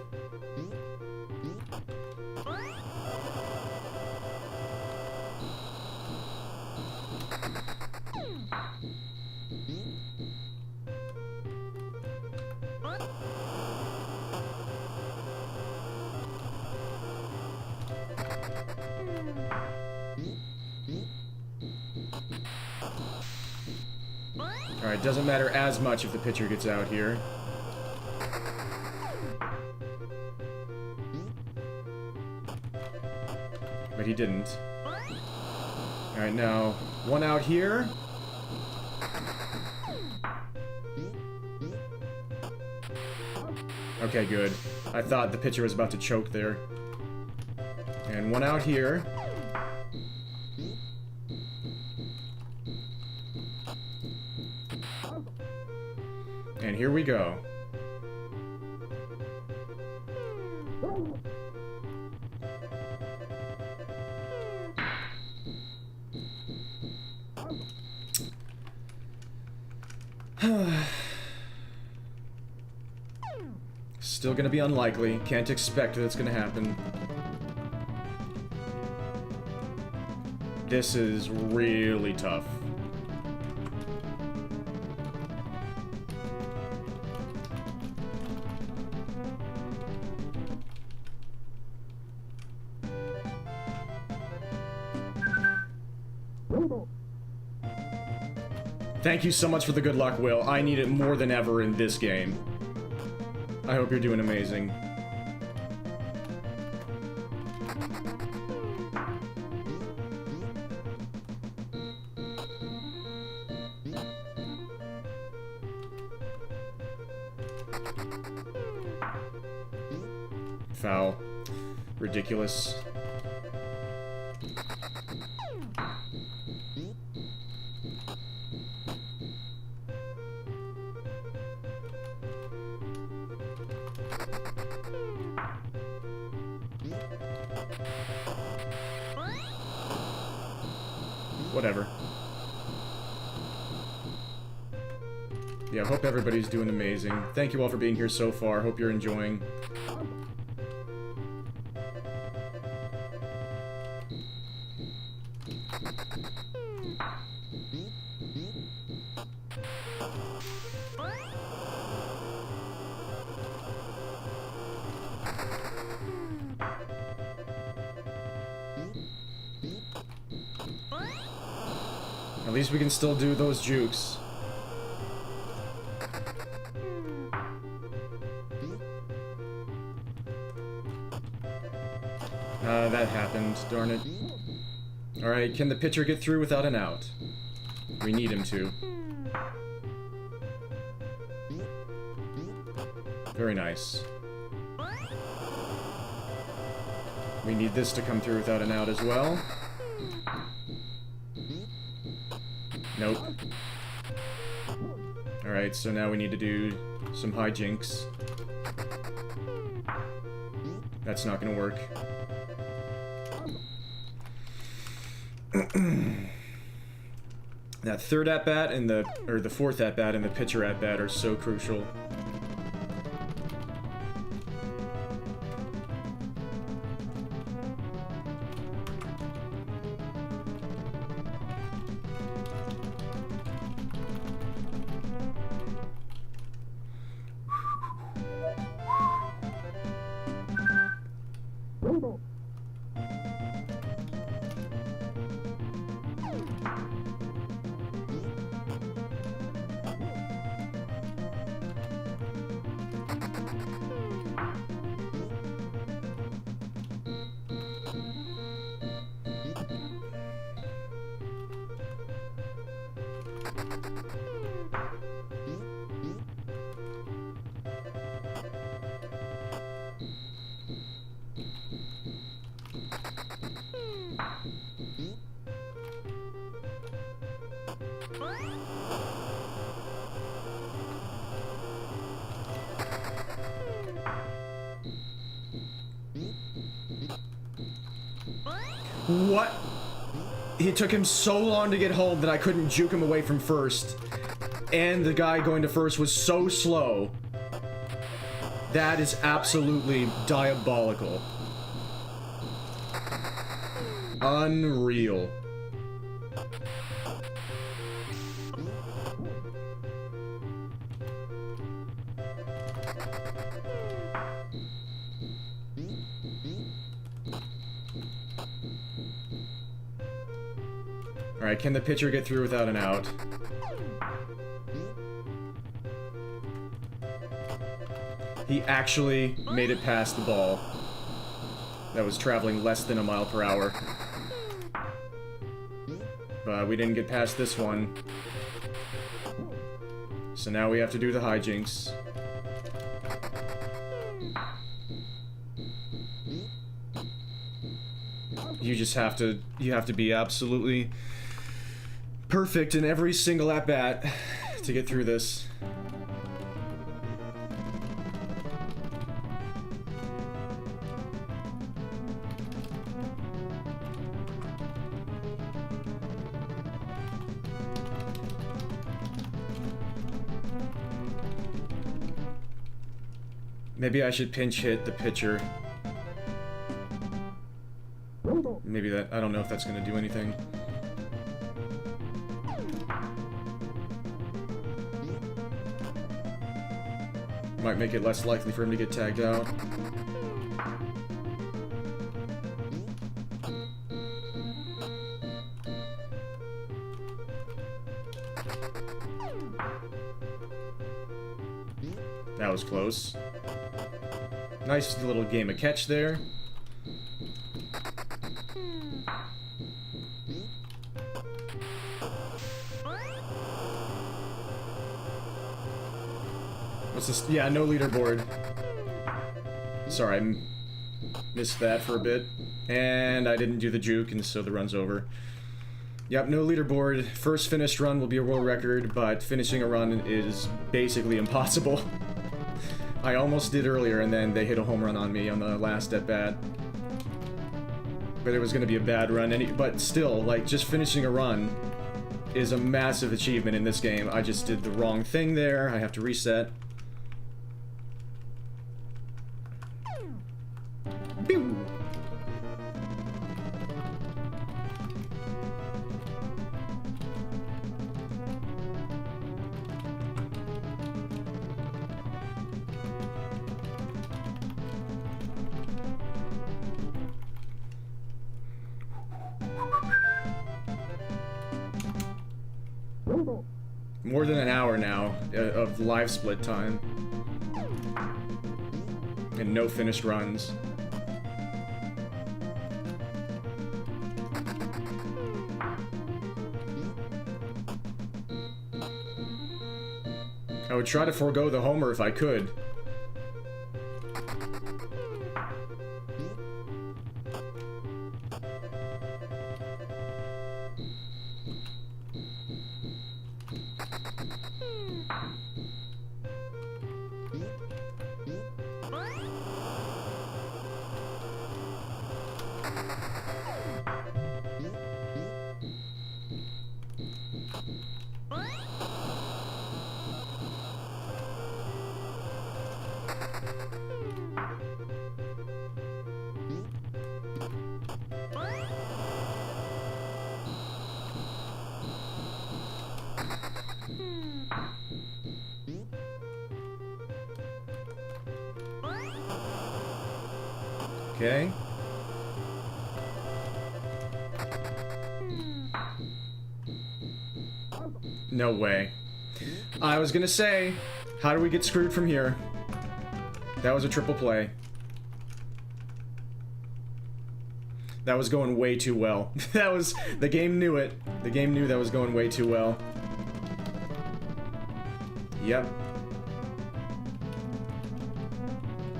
Speaker 1: Alright, doesn't matter as much if the pitcher gets out here. But he didn't. Alright, now, one out here. Okay, good. I thought the pitcher was about to choke there. And one out here. And here we go. Still gonna be unlikely. Can't expect that it's gonna happen. This is really tough. Thank you so much for the good luck, Will. I need it more than ever in this game. I hope you're doing amazing. Foul. Ridiculous. Whatever. Yeah, I hope everybody's doing amazing. Thank you all for being here so far. Hope you're enjoying. At least we can still do those jukes. That happened, darn it. Alright, can the pitcher get through without an out? We need him to. Very nice. We need this to come through without an out as well. Nope. Alright, so now we need to do some hijinks. That's not gonna work. That third at-bat and the fourth at-bat and the pitcher at-bat are so crucial. What? It took him so long to get home that I couldn't juke him away from first. And the guy going to first was so slow. That is absolutely diabolical. Unreal. Alright, can the pitcher get through without an out? He actually made it past the ball. That was traveling less than a mile per hour. But we didn't get past this one. So now we have to do the hijinks. You just have to, be absolutely perfect in every single at-bat to get through this. Maybe I should pinch hit the pitcher. Maybe that, I don't know if that's gonna do anything. Might make it less likely for him to get tagged out. That was close. Nice little game of catch there. What's this? Yeah, no leaderboard. Sorry, I missed that for a bit. And I didn't do the juke, and so the run's over. Yep, no leaderboard. First finished run will be a world record, but finishing a run is basically impossible. I almost did earlier, and then they hit a home run on me on the last at-bat. But it was going to be a bad run, but still, like, just finishing a run is a massive achievement in this game. I just did the wrong thing there. I have to reset. Pew! More than an hour now of live split time. And no finished runs. I would try to forego the homer if I could. Okay. No way. I was gonna say, how do we get screwed from here? That was a triple play. That was going way too well. That was, the game knew it. The game knew that was going way too well. Yep.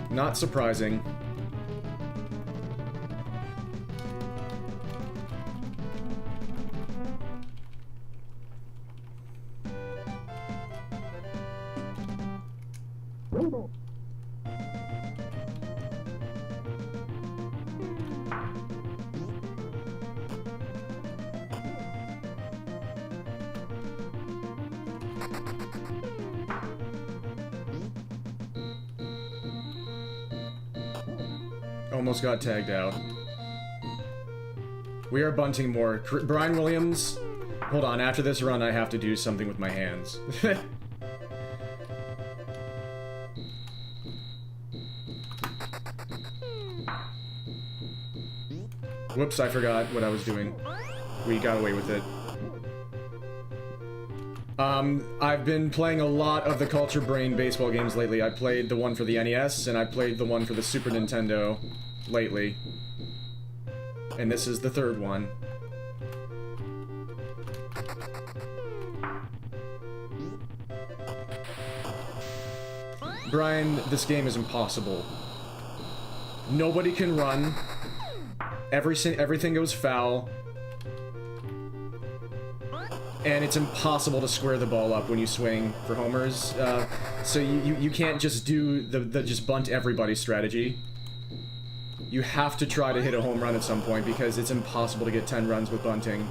Speaker 1: Not surprising. Almost got tagged out. We are bunting more. Brian Williams, hold on, after this run I have to do something with my hands. Whoops, I forgot what I was doing. We got away with it. I've been playing a lot of the Culture Brain baseball games lately. I played the one for the NES, and I played the one for the Super Nintendo lately. And this is the third one. Brian, this game is impossible. Nobody can run. Everything goes foul. And it's impossible to square the ball up when you swing for homers. So you can't just do the just bunt everybody strategy. You have to try to hit a home run at some point because it's impossible to get 10 runs with bunting.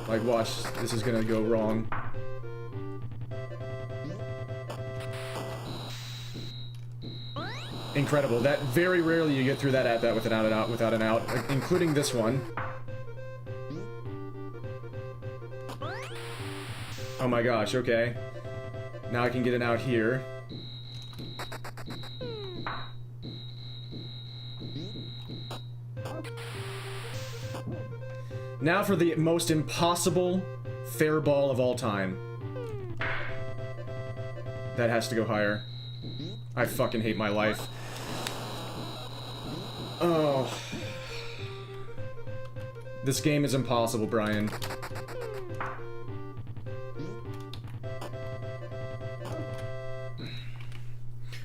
Speaker 1: Like, watch, this is gonna go wrong. Incredible. That very rarely you get through that at bat with an out without an out, including this one. Oh my gosh, okay. Now I can get an out here. Now for the most impossible fair ball of all time. That has to go higher. I fucking hate my life. Oh. This game is impossible, Brian.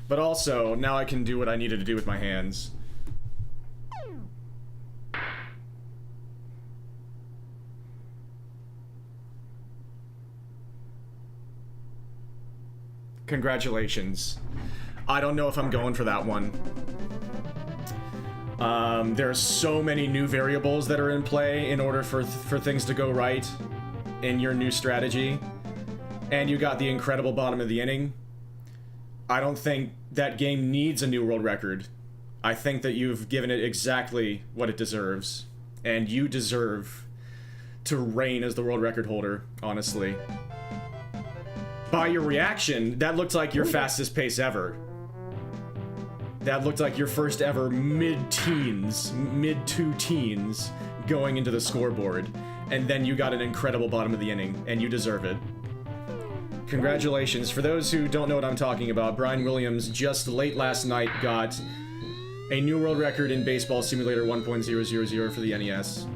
Speaker 1: But also, now I can do what I needed to do with my hands. Congratulations. I don't know if I'm going for that one. There are so many new variables that are in play in order for things to go right in your new strategy. And you got the incredible bottom of the inning. I don't think that game needs a new world record. I think that you've given it exactly what it deserves. And you deserve to reign as the world record holder, honestly. By your reaction, that looked like your fastest pace ever. That looked like your first ever mid-teens, mid-two teens going into the scoreboard. And then you got an incredible bottom of the inning, and you deserve it. Congratulations. For those who don't know what I'm talking about, Brian Williams just late last night got a new world record in Baseball Simulator 1.000 for the NES.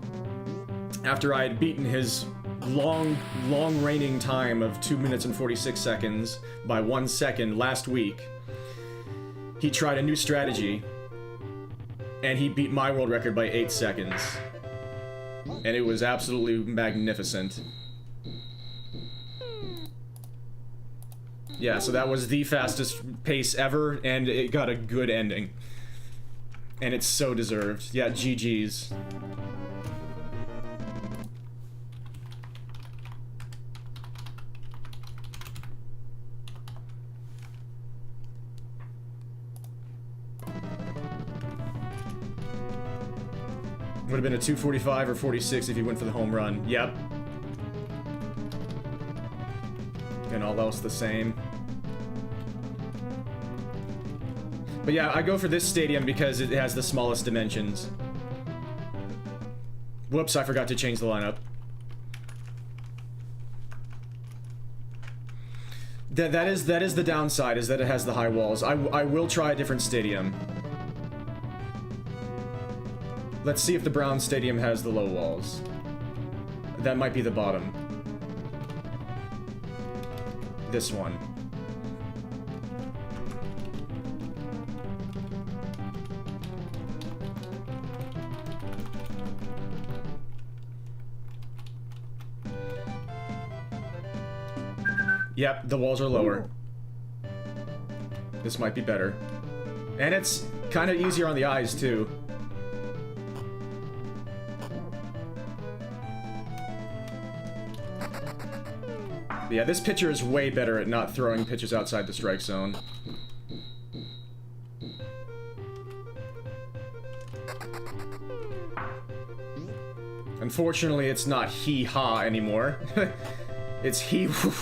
Speaker 1: After I had beaten his long reigning time of 2 minutes and 46 seconds by 1 second last week, he tried a new strategy, and he beat my world record by 8 seconds. And it was absolutely magnificent. Yeah, so that was the fastest pace ever, and it got a good ending. And it's so deserved. Yeah, GG's. Would have been a 245 or 46 if he went for the home run. Yep. And all else the same. But yeah, I go for this stadium because it has the smallest dimensions. Whoops, I forgot to change the lineup. That is the downside, is that it has the high walls. I will try a different stadium. Let's see if the Brown Stadium has the low walls. That might be the bottom. This one. Yep, the walls are lower. This might be better. And it's kind of easier on the eyes, too. Yeah, this pitcher is way better at not throwing pitches outside the strike zone. Unfortunately, it's not hee-haw anymore. It's hee-woo.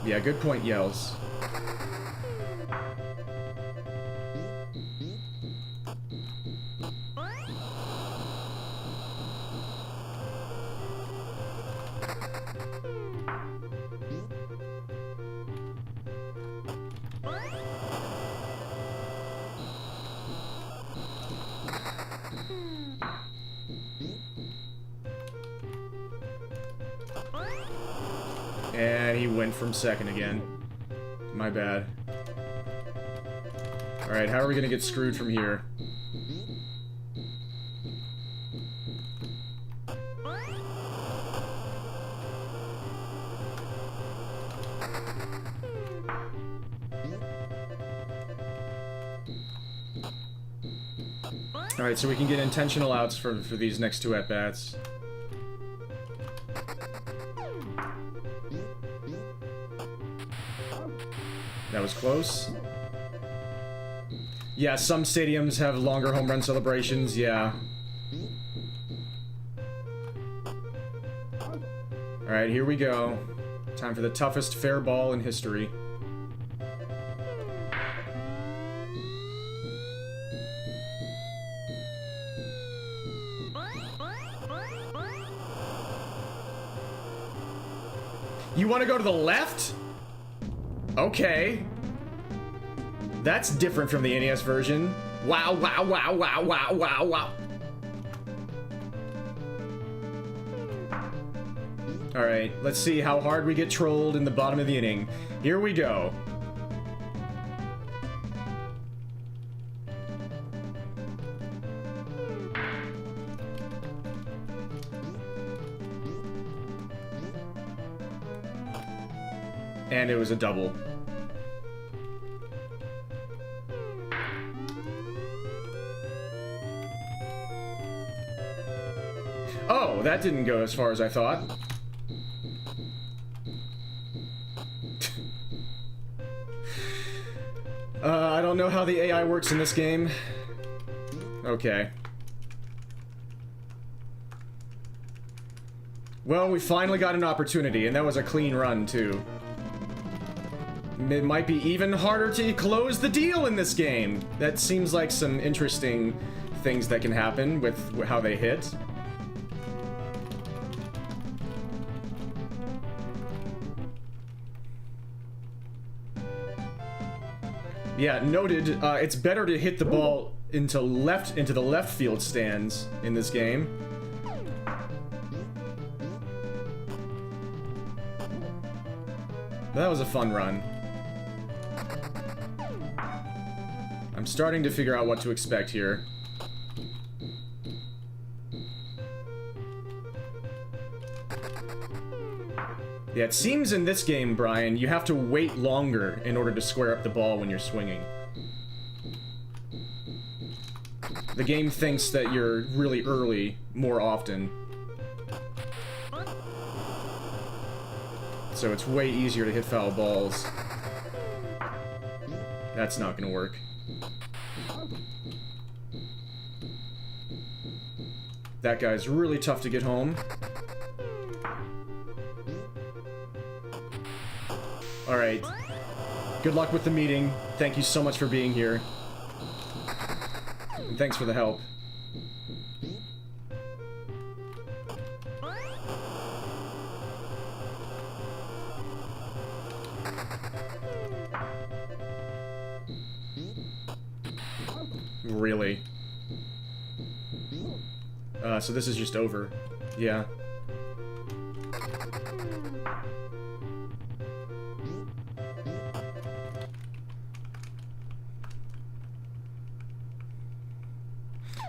Speaker 1: Yeah, good point, Yells. he went from second again. My bad. Alright, how are we gonna get screwed from here? Alright, so we can get intentional outs for these next two at-bats. That was close. Yeah, some stadiums have longer home run celebrations, yeah. Alright, here we go. Time for the toughest fair ball in history. You want to go to the left? Okay. That's different from the NES version. Wow, wow, wow, wow, wow, wow, wow. Alright, let's see how hard we get trolled in the bottom of the inning. Here we go. And it was a double. Oh, that didn't go as far as I thought. I don't know how the AI works in this game. Okay. Well, we finally got an opportunity, and that was a clean run, too. It might be even harder to close the deal in this game. That seems like some interesting things that can happen with how they hit. Yeah, noted. It's better to hit the ball into the left field stands in this game. That was a fun run. I'm starting to figure out what to expect here. Yeah, it seems in this game, Brian, you have to wait longer in order to square up the ball when you're swinging. The game thinks that you're really early more often. So it's way easier to hit foul balls. That's not gonna work. That guy's really tough to get home. Alright. Good luck with the meeting. Thank you so much for being here. And thanks for the help. Really? So this is just over. Yeah.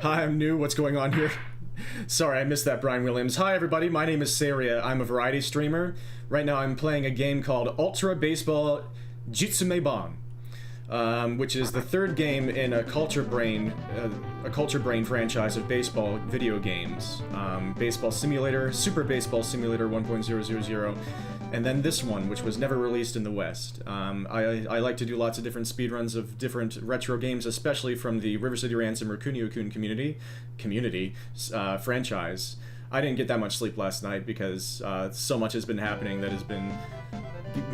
Speaker 1: Hi, I'm new. What's going on here? Sorry, I missed that, Brian Williams. Hi, everybody. My name is Saria. I'm a variety streamer. Right now, I'm playing a game called Ultra Baseball Jitsumebon, which is the third game in a Culture Brain franchise of baseball video games. Baseball Simulator, Super Baseball Simulator 1.000, and then this one, which was never released in the West. I like to do lots of different speedruns of different retro games, especially from the River City Ransom or Kunio-kun community franchise. I didn't get that much sleep last night because so much has been happening that has been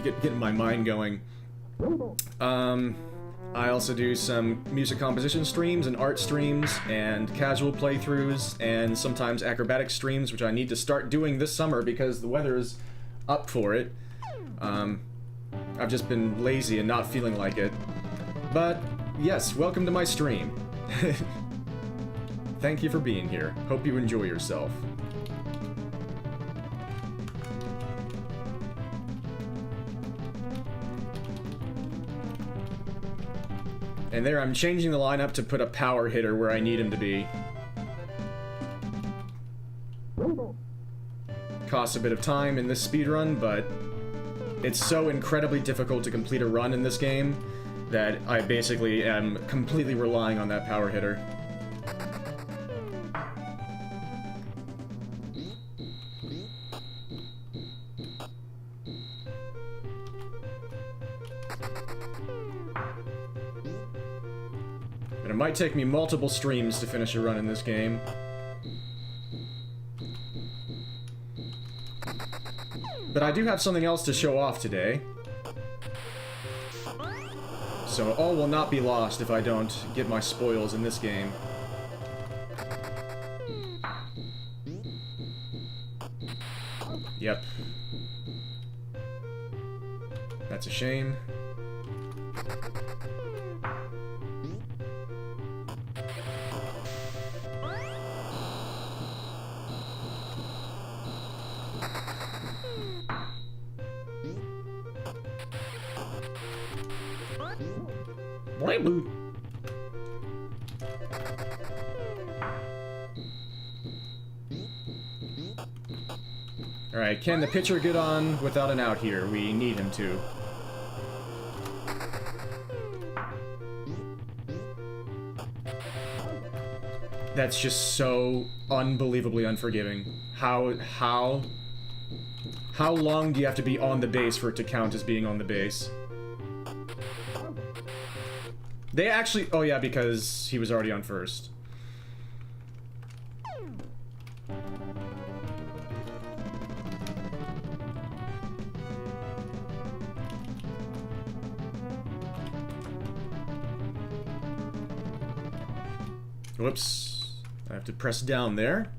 Speaker 1: getting my mind going. I also do some music composition streams and art streams and casual playthroughs and sometimes acrobatic streams, which I need to start doing this summer because the weather is up for it. I've just been lazy and not feeling like it. But yes, welcome to my stream. Thank you for being here. Hope you enjoy yourself. And there, I'm changing the lineup to put a power hitter where I need him to be. Costs a bit of time in this speedrun, but it's so incredibly difficult to complete a run in this game that I basically am completely relying on that power hitter. And it might take me multiple streams to finish a run in this game. But I do have something else to show off today. So all will not be lost if I don't get my spoils in this game. Yep. That's a shame. Alright, can the pitcher get on without an out here? We need him to. That's just so unbelievably unforgiving. How long do you have to be on the base for it to count as being on the base? They actually... Oh yeah, because he was already on first. Whoops. I have to press down there.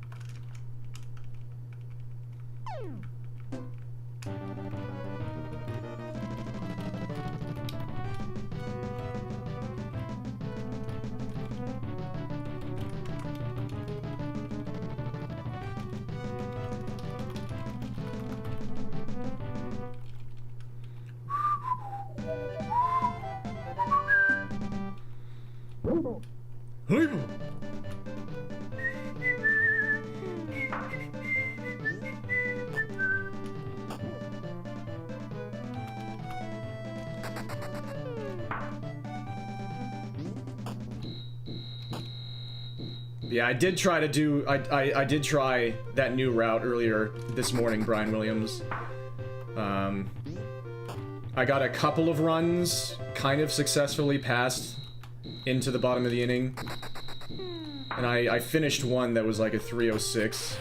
Speaker 1: Yeah, I did try to do... I did try that new route earlier this morning, Brian Williams. I got a couple of runs kind of successfully past into the bottom of the inning. And I finished one that was like a 306.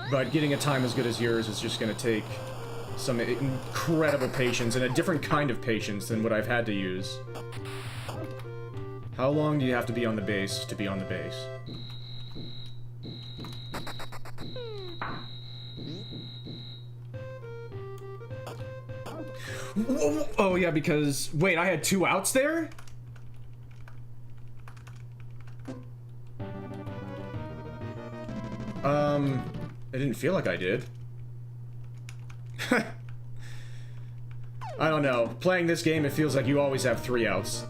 Speaker 1: But getting a time as good as yours is just going to take some incredible patience, and a different kind of patience than what I've had to use. How long do you have to be on the base to be on the base? Oh yeah, because... Wait, I had 2 outs there? I didn't feel like I did. I don't know. Playing this game, it feels like you always have 3 outs.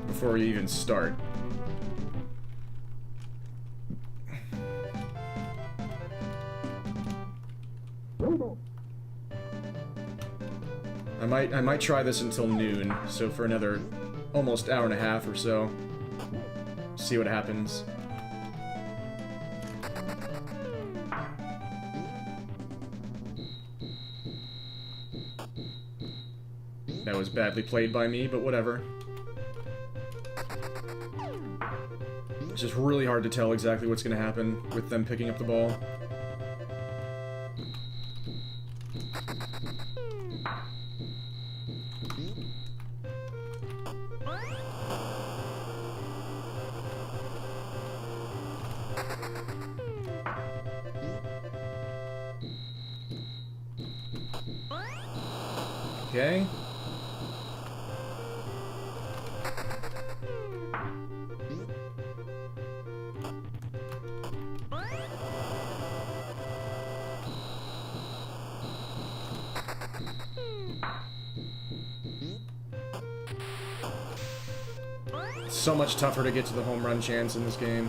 Speaker 1: Before you even start. I might try this until noon, so for another almost hour and a half or so. See what happens. That was badly played by me, but whatever. It's just really hard to tell exactly what's going to happen with them picking up the ball. Okay. It's so much tougher to get to the home run chance in this game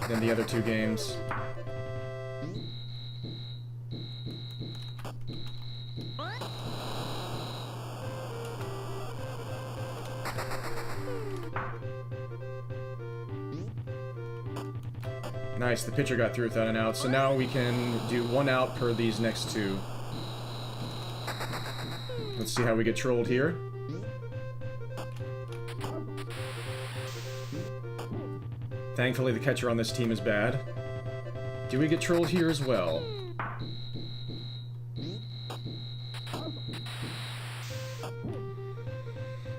Speaker 1: than the other two games. Nice, the pitcher got through without an out, so now we can do 1 out per these next 2. Let's see how we get trolled here. Thankfully, the catcher on this team is bad. Do we get trolled here as well?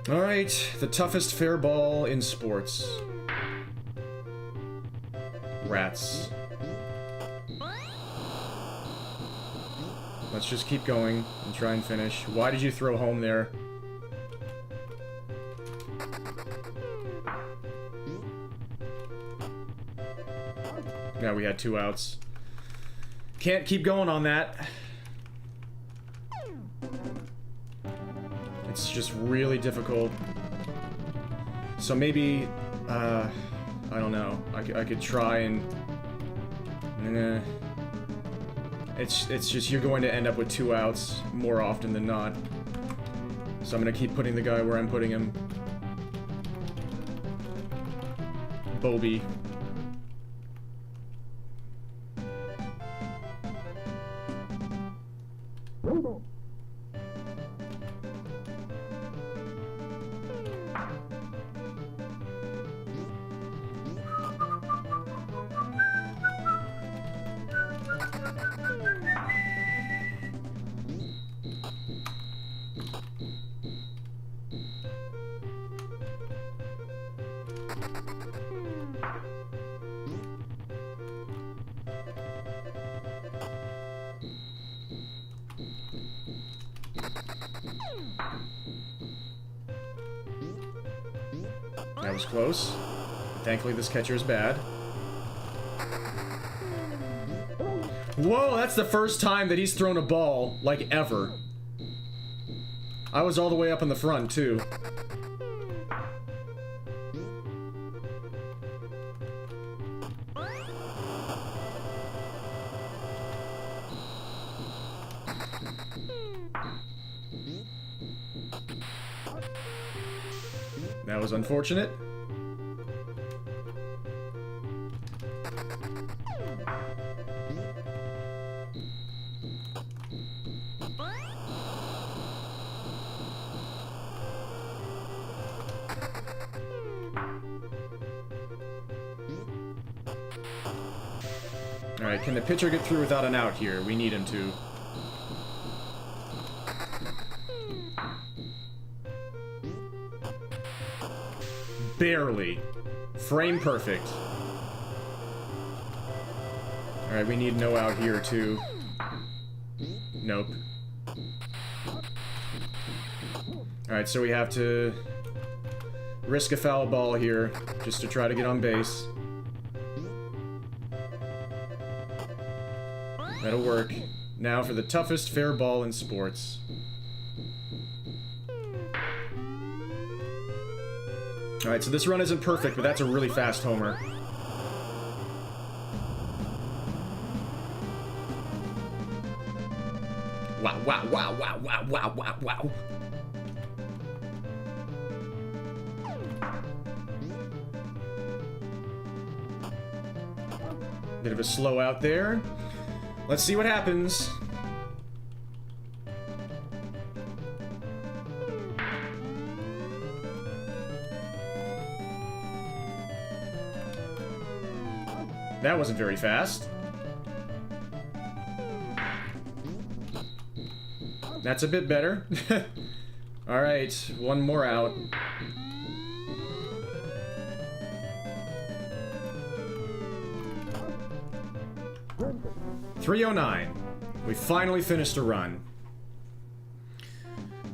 Speaker 1: Alright, the toughest fair ball in sports. Rats. Let's just keep going and try and finish. Why did you throw home there? Yeah, we had 2 outs. Can't keep going on that. It's just really difficult. So maybe, I don't know. I could try and... Nah. It's just you're going to end up with 2 outs more often than not. So I'm gonna keep putting the guy where I'm putting him. Bobby. That was close. Thankfully, this catcher is bad. Whoa, that's the first time that he's thrown a ball, like, ever. I was all the way up in the front, too. That was unfortunate. Alright, can the pitcher get through without an out here? We need him to. Barely. Frame perfect. Alright, we need no out here, too. Nope. Alright, so we have to risk a foul ball here, just to try to get on base. That'll work. Now for the toughest fair ball in sports. Alright, so this run isn't perfect, but that's a really fast homer. Wow, wow, wow, wow, wow, wow, wow, wow. Bit of a slow out there. Let's see what happens. That wasn't very fast. That's a bit better. Alright, 1 more out. .309. We finally finished a run.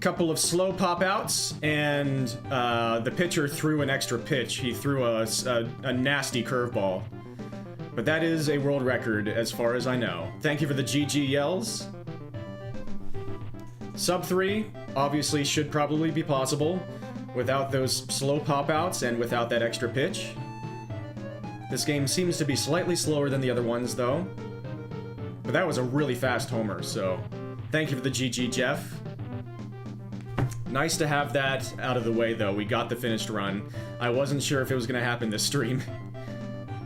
Speaker 1: couple of slow pop outs, and the pitcher threw an extra pitch. He threw a nasty curveball. But that is a world record as far as I know. Thank you for the GG yells. Sub 3 obviously should probably be possible without those slow pop outs and without that extra pitch. This game seems to be slightly slower than the other ones though. But that was a really fast homer, so thank you for the GG, Jeff. Nice to have that out of the way though. We got the finished run. I wasn't sure if it was going to happen this stream.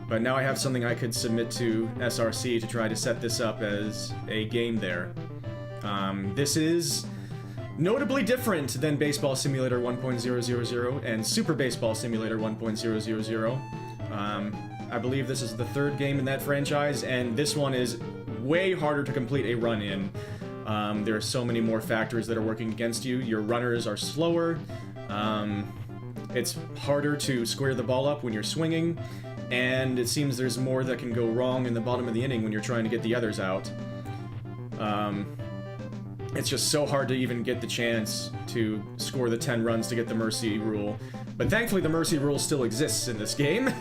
Speaker 1: But now I have something I could submit to SRC to try to set this up as a game there. This is notably different than Baseball Simulator 1.000 and Super Baseball Simulator 1.000. I believe this is the third game in that franchise, and this one is way harder to complete a run in. There are so many more factors that are working against you. Your runners are slower. It's harder to square the ball up when you're swinging. And it seems there's more that can go wrong in the bottom of the inning when you're trying to get the others out. It's just so hard to even get the chance to score the 10 runs to get the mercy rule. But thankfully the mercy rule still exists in this game.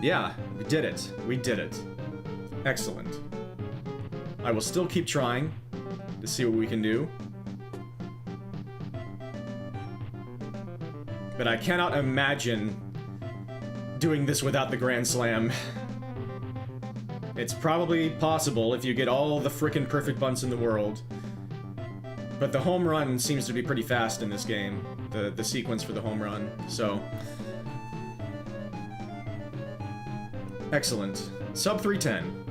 Speaker 1: Yeah, we did it. We did it. Excellent. I will still keep trying to see what we can do. But I cannot imagine doing this without the Grand Slam. It's probably possible if you get all the frickin' perfect bunts in the world. But the home run seems to be pretty fast in this game. The sequence for the home run, so... Excellent. Sub 310.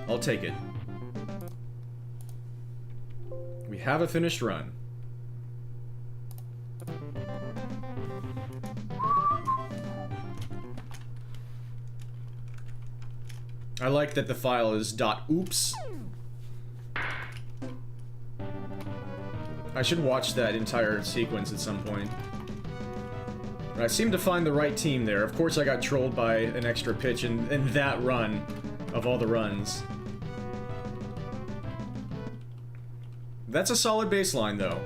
Speaker 1: I'll take it. We have a finished run. I like that the file is .oops. I should watch that entire sequence at some point. I seem to find the right team there. Of course I got trolled by an extra pitch in that run of all the runs. That's a solid baseline, though.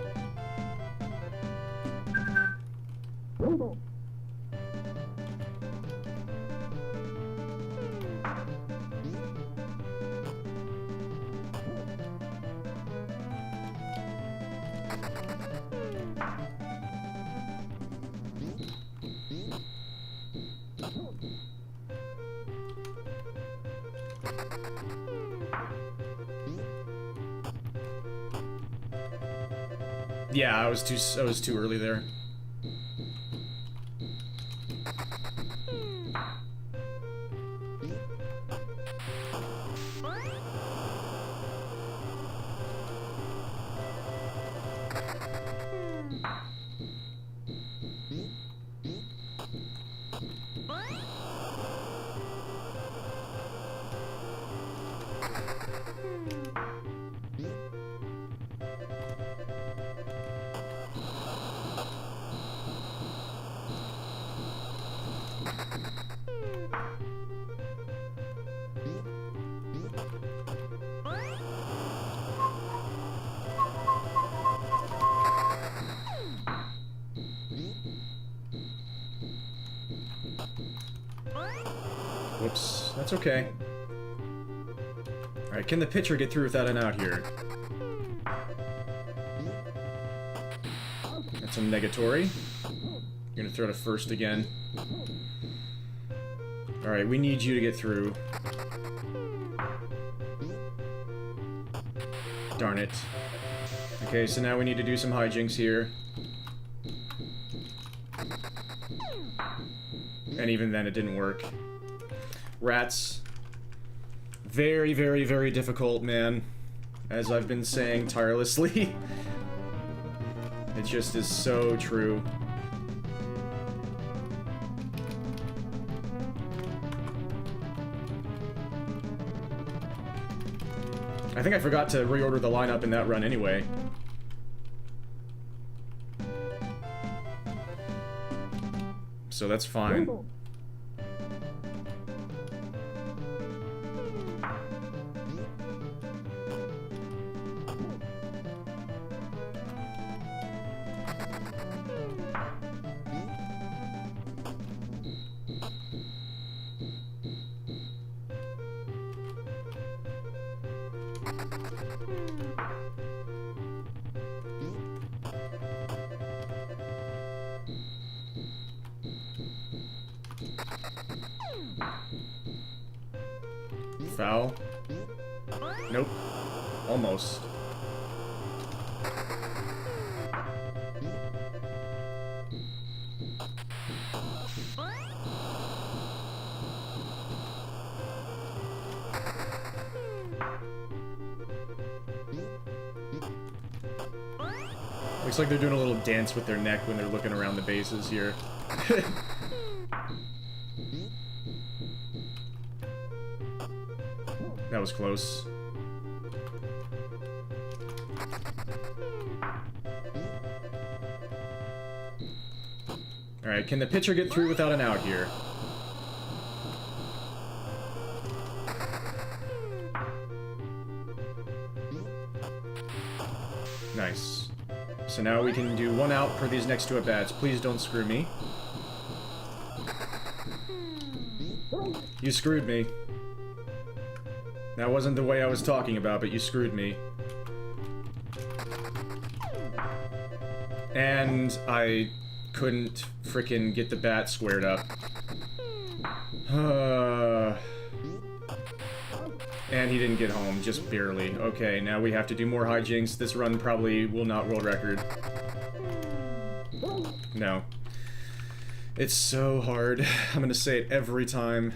Speaker 1: Yeah, I was too early there. Whoops, that's okay. Alright, can the pitcher get through without an out here? That's a negatory. You're gonna throw to first again. Alright, we need you to get through. Darn it. Okay, so now we need to do some hijinks here. And even then it didn't work. Rats. Very, very, very difficult, man. As I've been saying tirelessly. It just is so true. I think I forgot to reorder the lineup in that run anyway. so that's fine. Foul. Nope. Almost. Looks like they're doing a little dance with their neck when they're looking around the bases here. That was close. Alright, can the pitcher get through without an out here? Nice. So now we can do 1 out for these next 2 at-bats. Please don't screw me. You screwed me. That wasn't the way I was talking about, but you screwed me. And I couldn't frickin' get the bat squared up. And he didn't get home, just barely. Okay, now we have to do more hijinks. This run probably will not world record. No. It's so hard. I'm gonna say it every time.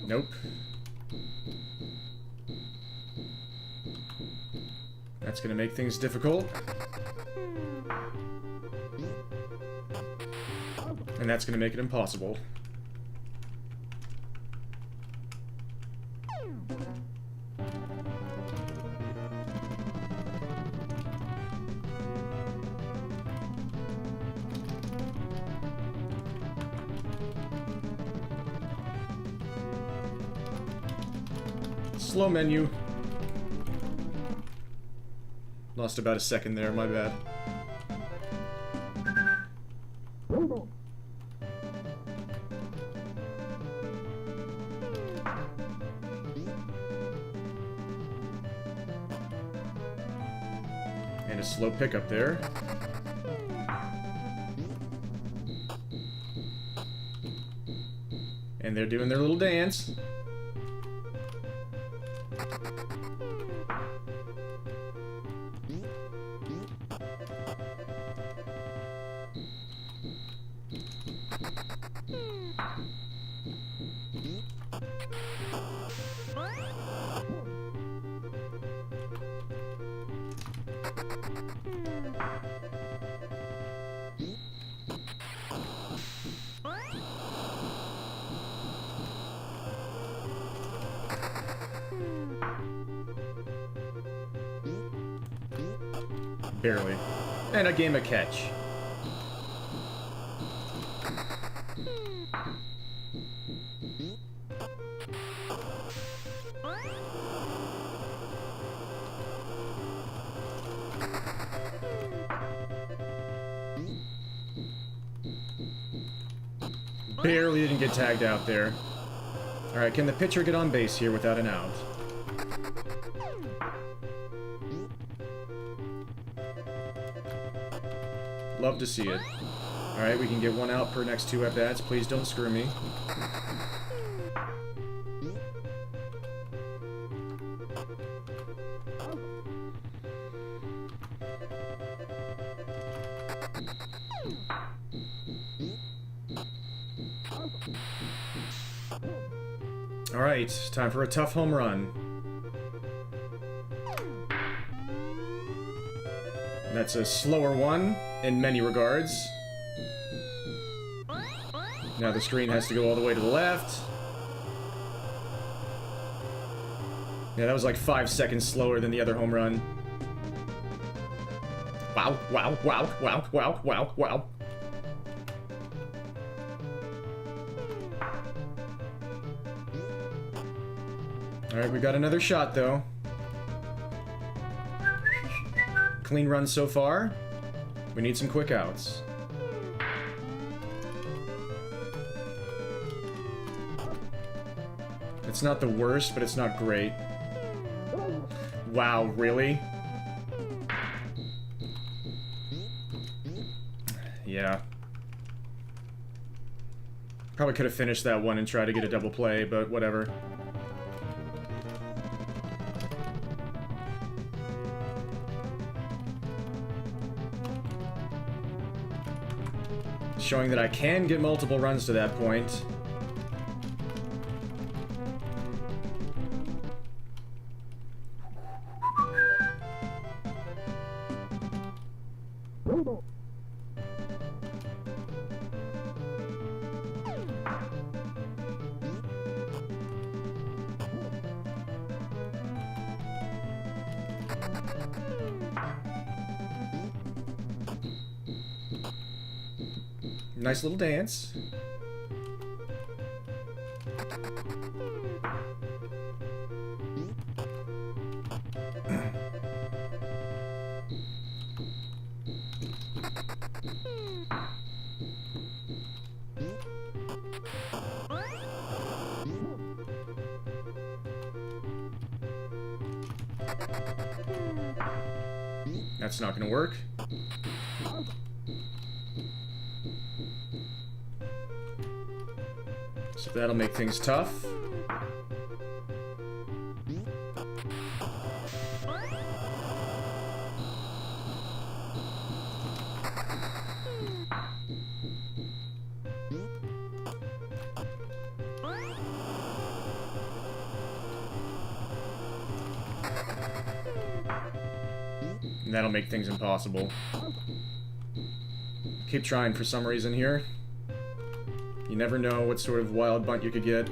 Speaker 1: Nope. That's gonna make things difficult. And that's gonna make it impossible. Slow menu. Lost about a second there, my bad. And a slow pickup there. And they're doing their little dance. Barely. And a game of catch. barely didn't get tagged out there. Alright, can the pitcher get on base here without an out? Love to see it. Alright, we can get one out per next 2 at-bats. Please don't screw me. Alright, time for a tough home run. That's a slower one, in many regards. Now the screen has to go all the way to the left. Yeah, that was like 5 seconds slower than the other home run. Wow, wow, wow, wow, wow, wow, wow. Alright, we got another shot, though. Clean run so far. We need some quick outs. It's not the worst, but it's not great. Wow, really? Yeah. Probably could have finished that one and tried to get a double play, but whatever. Showing that I can get multiple runs to that point. Nice little dance. That's not gonna work. So that'll make things tough. And that'll make things impossible. Keep trying for some reason here. You never know what sort of wild bunt you could get.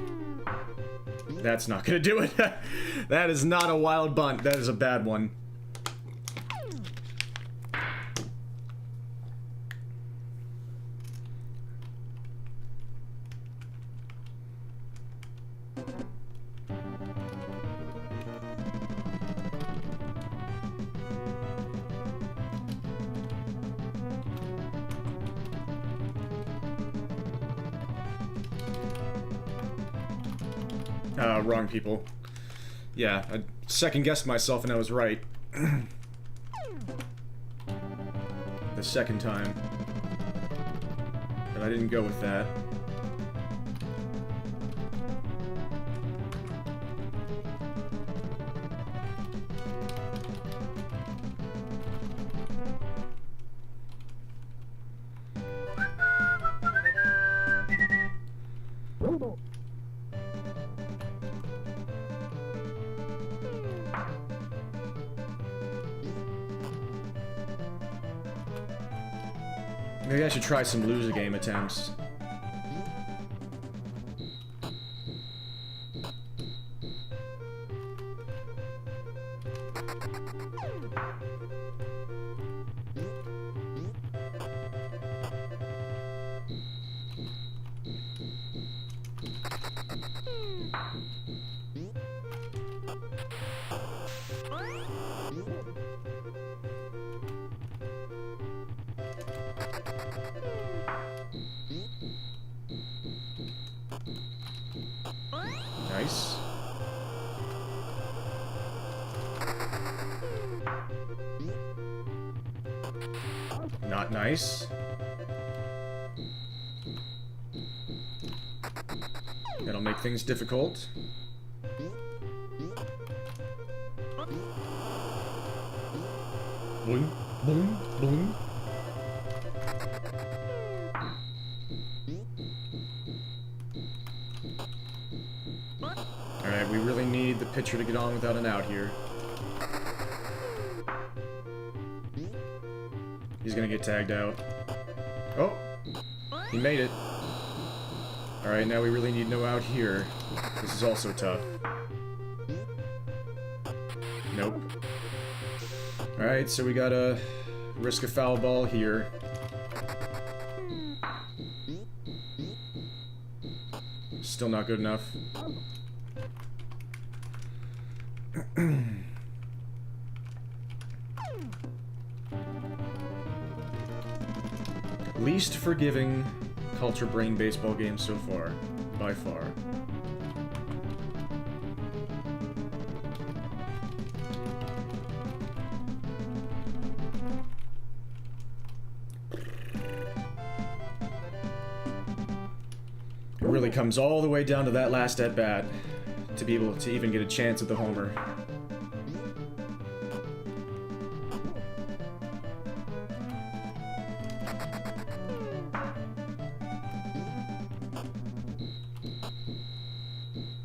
Speaker 1: That's not gonna do it. That is not a wild bunt. That is a bad one. Wrong people. Yeah, I second-guessed myself and I was right. The second time. But I didn't go with that. Maybe I should try some lose-a-game attempts. Not nice. That'll make things difficult. Boing, boing, boing. Alright, we really need the pitcher to get on without an out here. He's gonna get tagged out. Oh! He made it. Alright, now we really need no out here. This is also tough. Nope. Alright, so we gotta risk a foul ball here. Still not good enough. Least forgiving Culture Brain baseball game so far, by far. It really comes all the way down to that last at-bat to be able to even get a chance at the homer.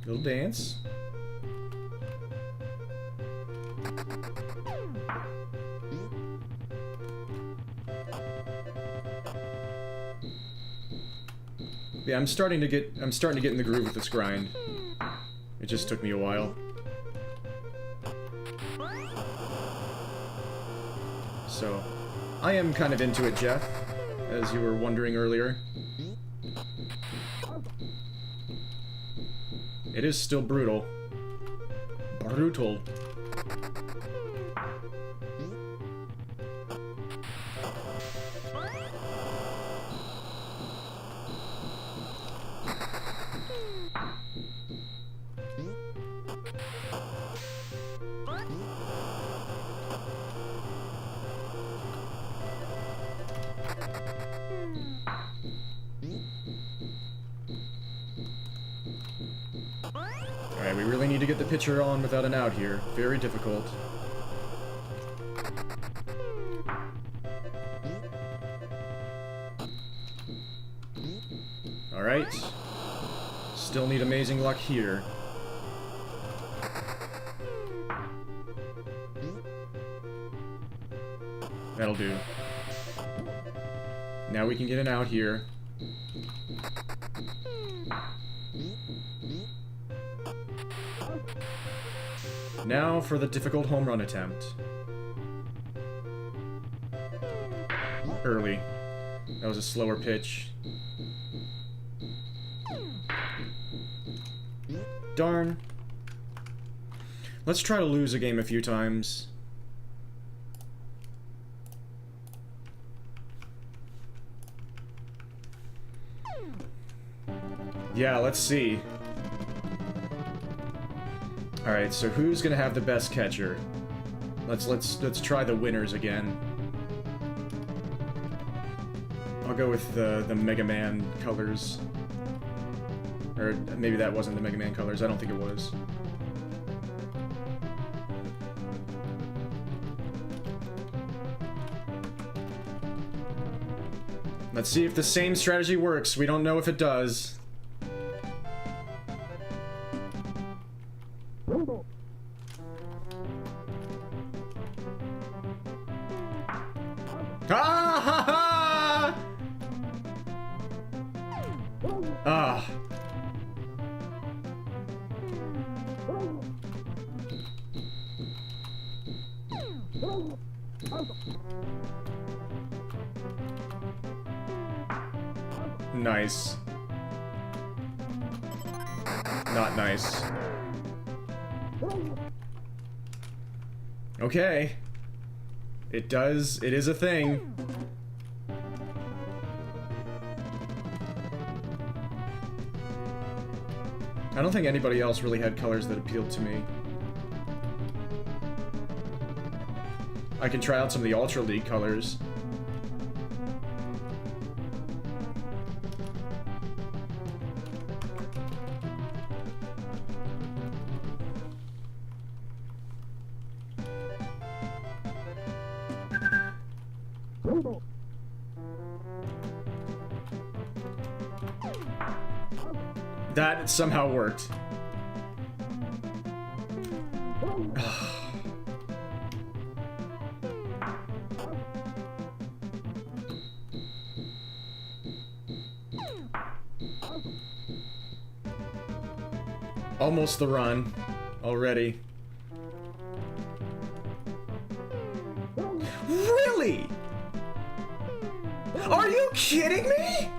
Speaker 1: Little dance. Yeah, I'm starting to get in the groove with this grind. It just took me a while. So, I am kind of into it, Jeff, as you were wondering earlier. It is still brutal. Brutal. Alright, we really need to get the pitcher on without an out here. Very difficult. Alright. Still need amazing luck here. That'll do. Now we can get an out here. Now for the difficult home run attempt. Early. That was a slower pitch. Darn. Let's try to lose a game a few times. Yeah, let's see. Alright, so who's gonna have the best catcher? Let's try the winners again. I'll go with the Mega Man colors. Or maybe that wasn't the Mega Man colors, I don't think it was. Let's see if the same strategy works. We don't know if it does. Ah ha ha! Ah. Nice. Not nice. Okay. It is a thing. I don't think anybody else really had colors that appealed to me. I can try out some of the Ultra League colors. That somehow worked. Almost the run already. Really? Are you kidding me?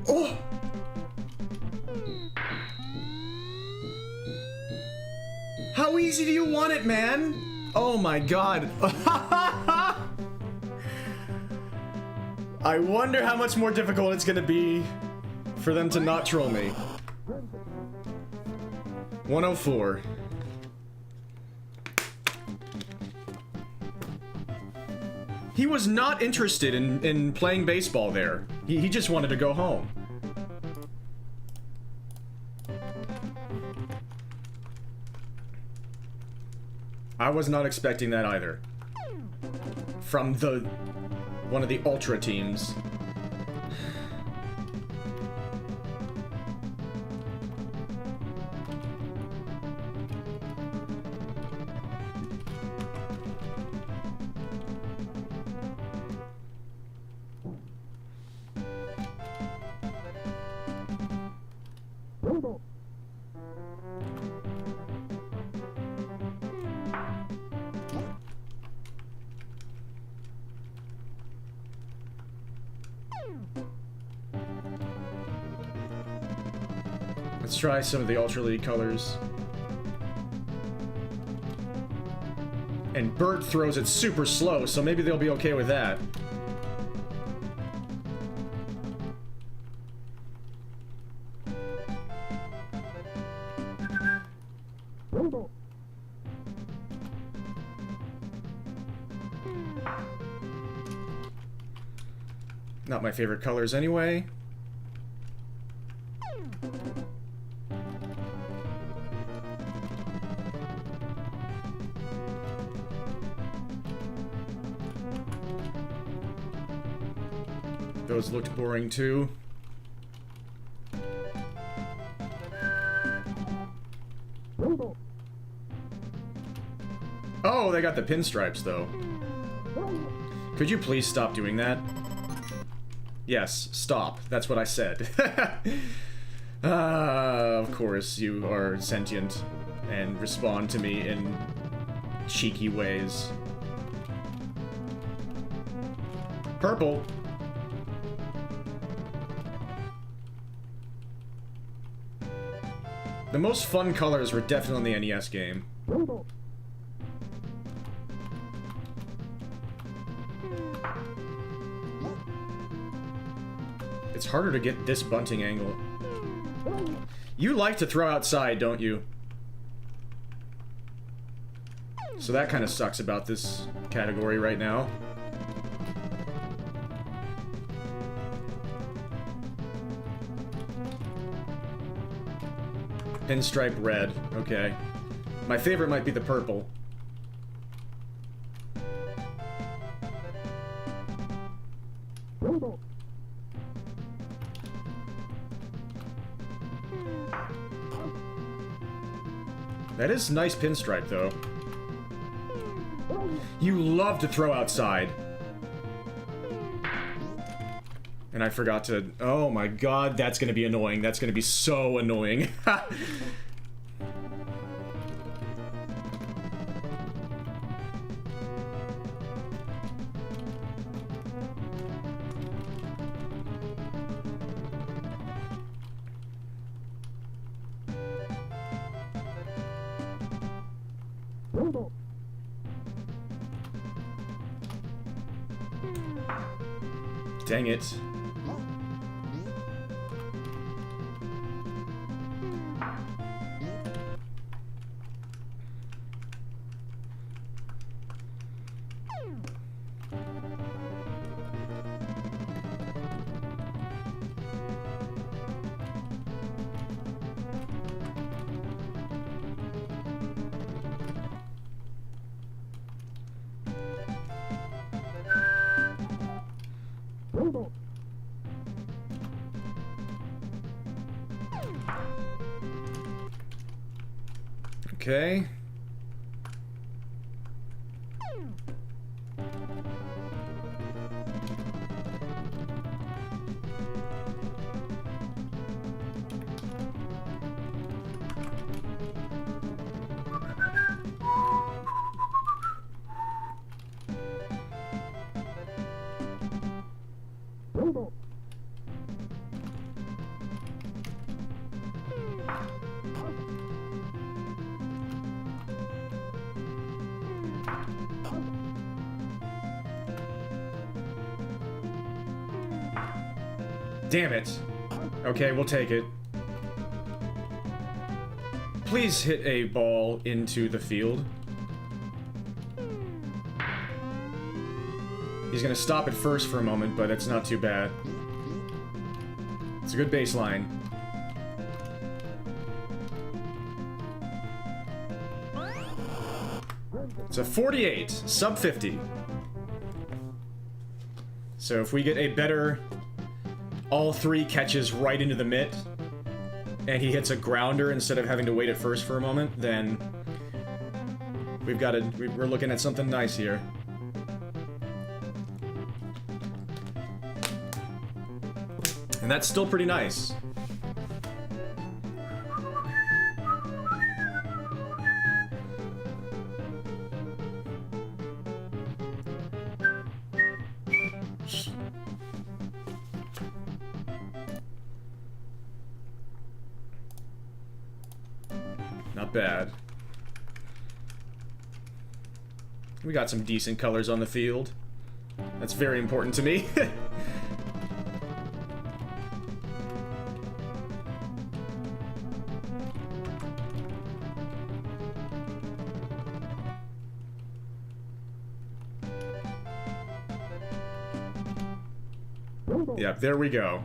Speaker 1: Oh. How easy do you want it, man? Oh my god. I wonder how much more difficult it's gonna be for them to not troll me. 104. He was not interested in playing baseball there. He just wanted to go home. I was not expecting that either. From one of the Ultra teams. Let's try some of the Ultra League colors. And Bert throws it super slow, so maybe they'll be okay with that. Not my favorite colors anyway. Those looked boring too. Oh, they got the pinstripes though. Could you please stop doing that? Yes, stop. That's what I said. Of course, you are sentient and respond to me in cheeky ways. Purple. The most fun colors were definitely in the NES game. It's harder to get this bunting angle. You like to throw outside, don't you? So that kind of sucks about this category right now. Pinstripe red, okay. My favorite might be the purple. That is nice pinstripe, though. You love to throw outside. And I forgot to... Oh my god, that's gonna be annoying. That's gonna be so annoying. Dang it. Okay. Damn it. Okay, we'll take it. Please hit a ball into the field. He's gonna stop at first for a moment, but it's not too bad. It's a good baseline. It's a 48, sub 50. So if we get a better all three catches right into the mitt, and he hits a grounder instead of having to wait at first for a moment, then we're looking at something nice here. And that's still pretty nice. Not bad. We got some decent colors on the field. That's very important to me. Yep, there we go.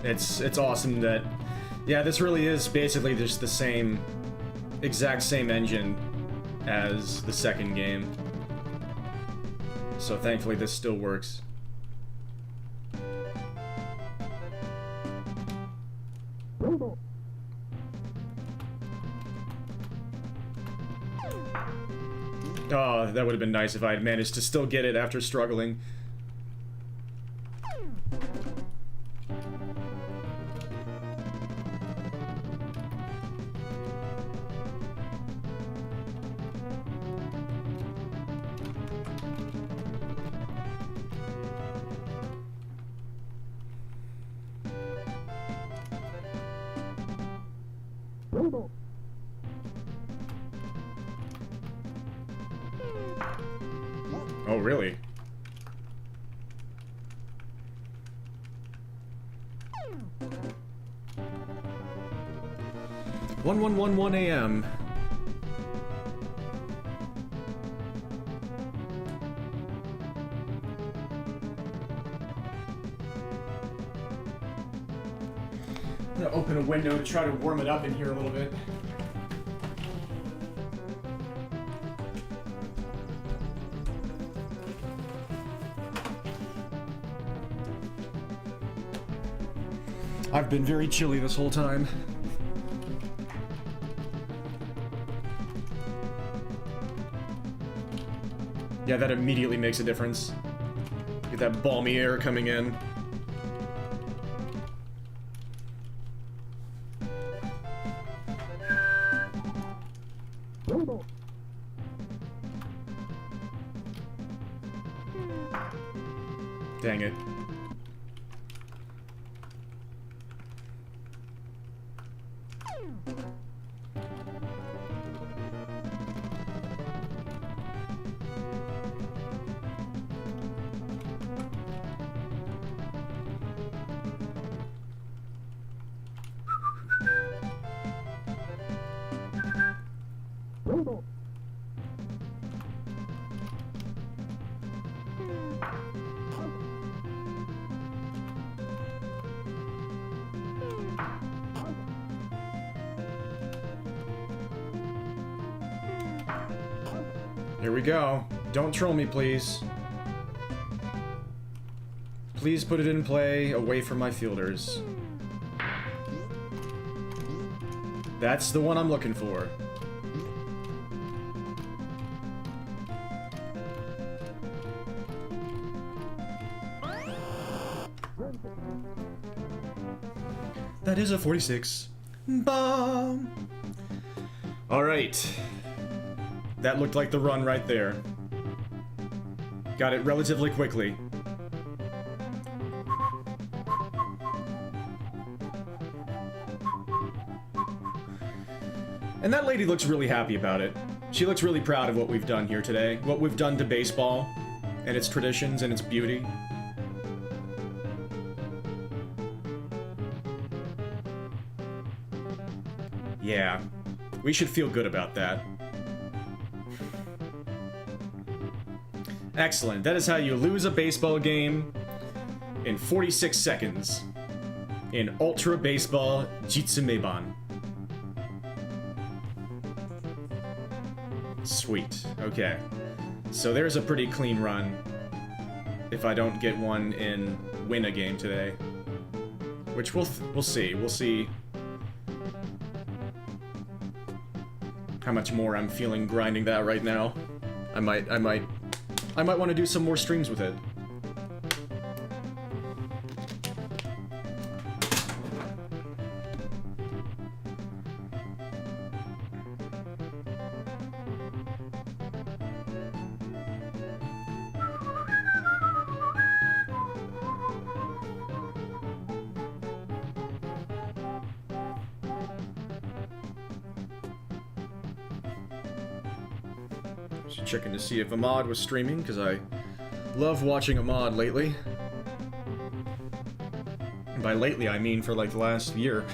Speaker 1: It's awesome that, yeah, this really is basically just the same, exact same engine as the second game. So thankfully this still works. Oh, that would have been nice if I had managed to still get it after struggling. Oh, really? (1111 a.m.) I'm gonna open a window to try to warm it up in here a little bit. I've been very chilly this whole time. Yeah, that immediately makes a difference. Get that balmy air coming in. Dang it. Here we go. Don't troll me, please. Please put it in play away from my fielders. That's the one I'm looking for. That is a 46. Bomb. All right. That looked like the run right there. Got it relatively quickly. And that lady looks really happy about it. She looks really proud of what we've done here today. What we've done to baseball, and its traditions, and its beauty. Yeah, we should feel good about that. Excellent. That is how you lose a baseball game in 46 seconds in Ultra Baseball Jitsumeban. Sweet. Okay. So there's a pretty clean run if I don't get one in win a game today. Which we'll see. We'll see how much more I'm feeling grinding that right now. I might want to do some more streams with it. Just checking to see if Ahmad was streaming, because I love watching Ahmad lately. And by lately, I mean for like the last year.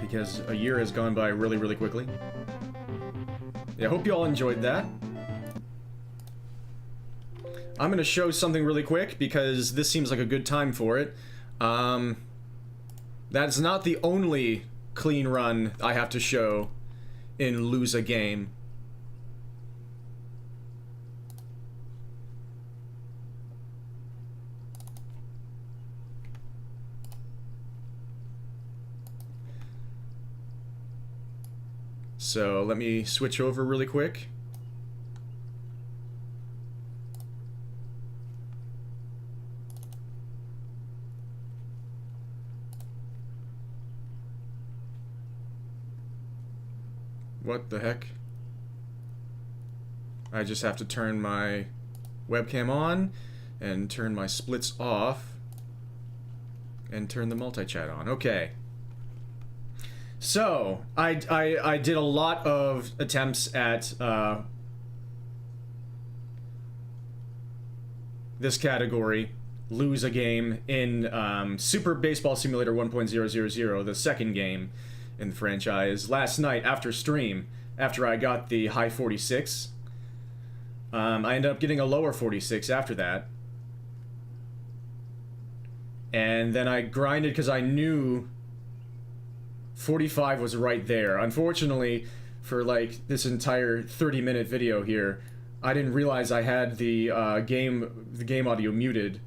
Speaker 1: Because a year has gone by really, really quickly. Yeah, I hope you all enjoyed that. I'm gonna show something really quick, because this seems like a good time for it. That's not the only clean run I have to show in Lose a Game. So let me switch over really quick. What the heck? I just have to turn my webcam on and turn my splits off and turn the multi-chat on. Okay. So, I did a lot of attempts at this category, Lose a Game, in Super Baseball Simulator 1.000, the second game in the franchise. Last night, after stream, after I got the high 46, I ended up getting a lower 46 after that. And then I grinded because I knew 45 was right there. Unfortunately, for like this entire 30-minute video here, I didn't realize I had the game audio muted.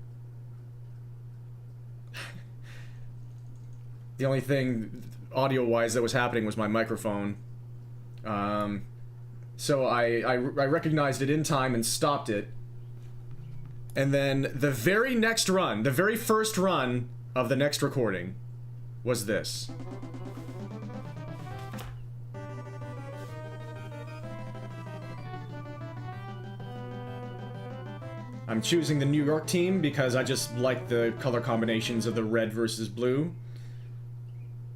Speaker 1: The only thing audio-wise that was happening was my microphone. So I recognized it in time and stopped it. And then the very next run, the very first run of the next recording was this. I'm choosing the New York team because I just like the color combinations of the red versus blue.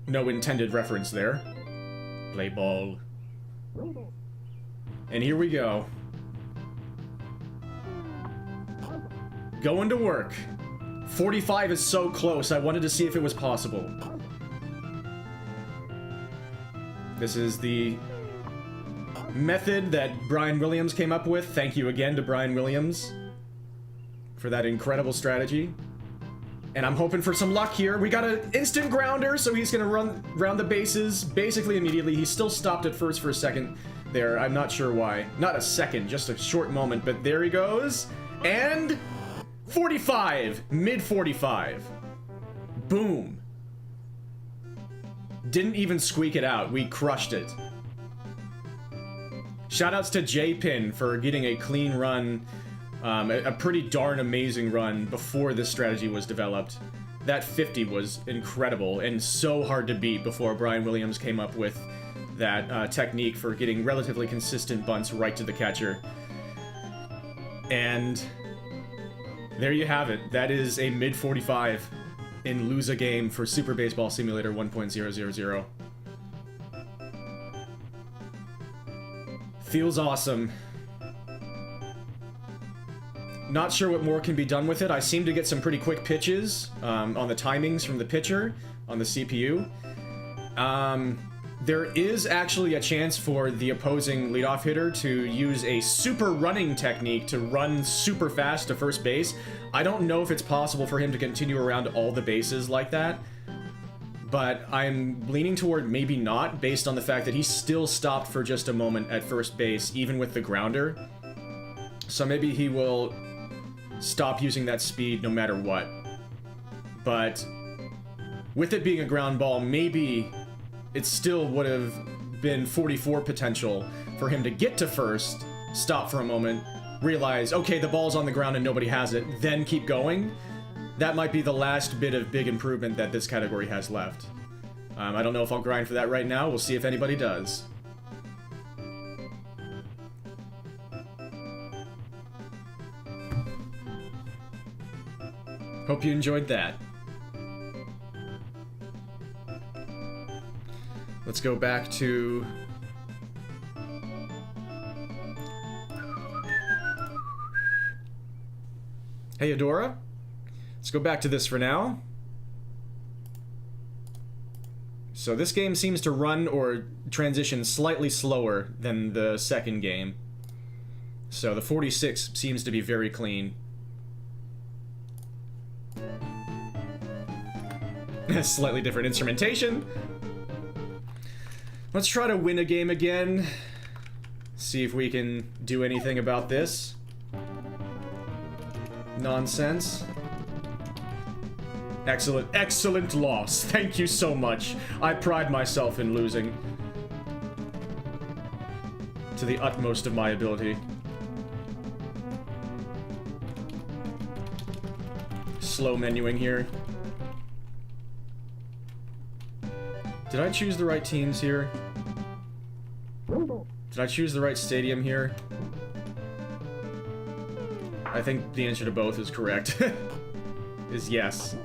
Speaker 1: No intended reference there. Play ball. And here we go. Going to work. 45 is so close, I wanted to see if it was possible. This is the method that Brian Williams came up with. Thank you again to Brian Williams for that incredible strategy. And I'm hoping for some luck here. We got an instant grounder, so he's gonna run round the bases basically immediately. He still stopped at first for a second, there. I'm not sure why. Not a second, just a short moment, but there he goes. And 45, mid 45. Boom. Didn't even squeak it out. We crushed it. Shoutouts to J-Pin for getting a clean run, a pretty darn amazing run before this strategy was developed. That 50 was incredible and so hard to beat before Brian Williams came up with that technique for getting relatively consistent bunts right to the catcher. And there you have it. That is a mid 45 in Lose a Game for Super Baseball Simulator 1.000. Feels awesome. Not sure what more can be done with it. I seem to get some pretty quick pitches on the timings from the pitcher on the CPU. There is actually a chance for the opposing leadoff hitter to use a super running technique to run super fast to first base. I don't know if it's possible for him to continue around all the bases like that, but I'm leaning toward maybe not, based on the fact that he still stopped for just a moment at first base, even with the grounder. So maybe he will stop using that speed no matter what. But with it being a ground ball, maybe it still would have been 44 potential for him to get to first, stop for a moment, realize, okay, the ball's on the ground and nobody has it, then keep going. That might be the last bit of big improvement that this category has left. I don't know if I'll grind for that right now. We'll see if anybody does. Hope you enjoyed that. Let's go back to... Hey, Adora. Let's go back to this for now. So this game seems to run or transition slightly slower than the second game. So the 46 seems to be very clean. Slightly different instrumentation. Let's try to win a game again. See if we can do anything about this nonsense. Excellent, excellent loss. Thank you so much. I pride myself in losing to the utmost of my ability. Slow menuing here. Did I choose the right teams here? Did I choose the right stadium here? I think the answer to both is correct. Is yes.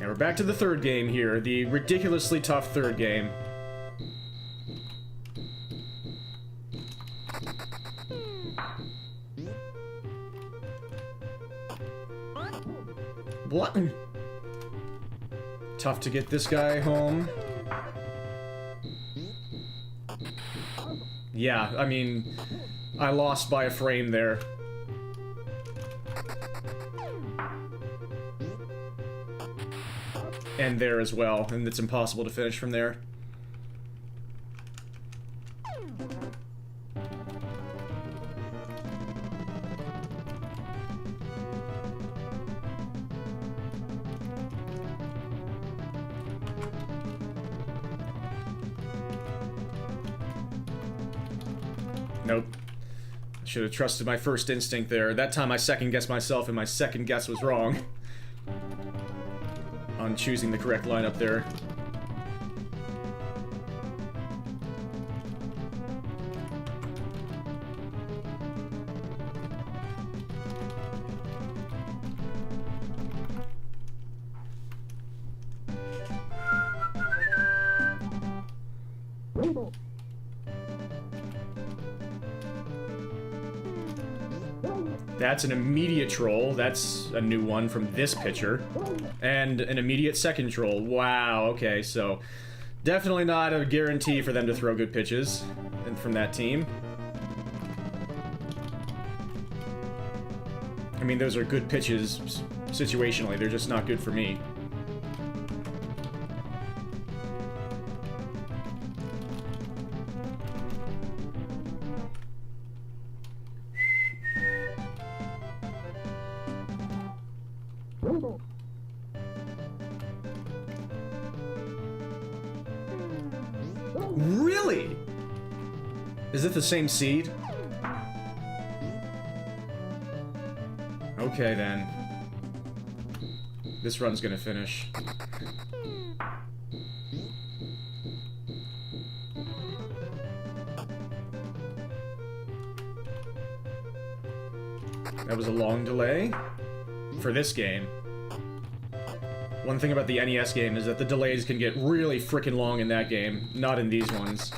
Speaker 1: And we're back to the third game here, the ridiculously tough third game. What? Tough to get this guy home. Yeah, I mean, I lost by a frame there. And there as well, and it's impossible to finish from there. Nope. Should have trusted my first instinct there. That time I second-guessed myself, and my second guess was wrong. On choosing the correct lineup there. That's an immediate troll. That's a new one from this pitcher. And an immediate second troll. Wow, okay, so definitely not a guarantee for them to throw good pitches. and from that team. I mean, those are good pitches situationally. They're just not good for me. Really? Is it the same seed? Okay, then. This run's gonna finish. That was a long delay for this game. One thing about the NES game is that the delays can get really frickin' long in that game, not in these ones.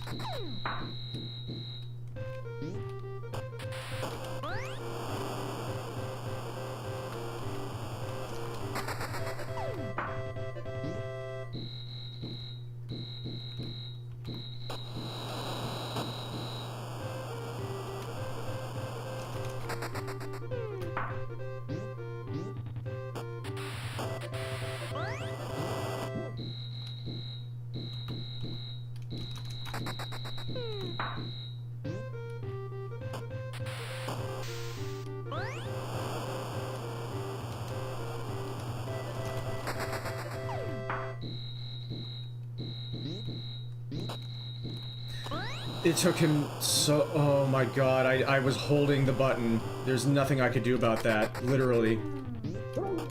Speaker 1: It took him so... Oh my god, I was holding the button. There's nothing I could do about that, literally.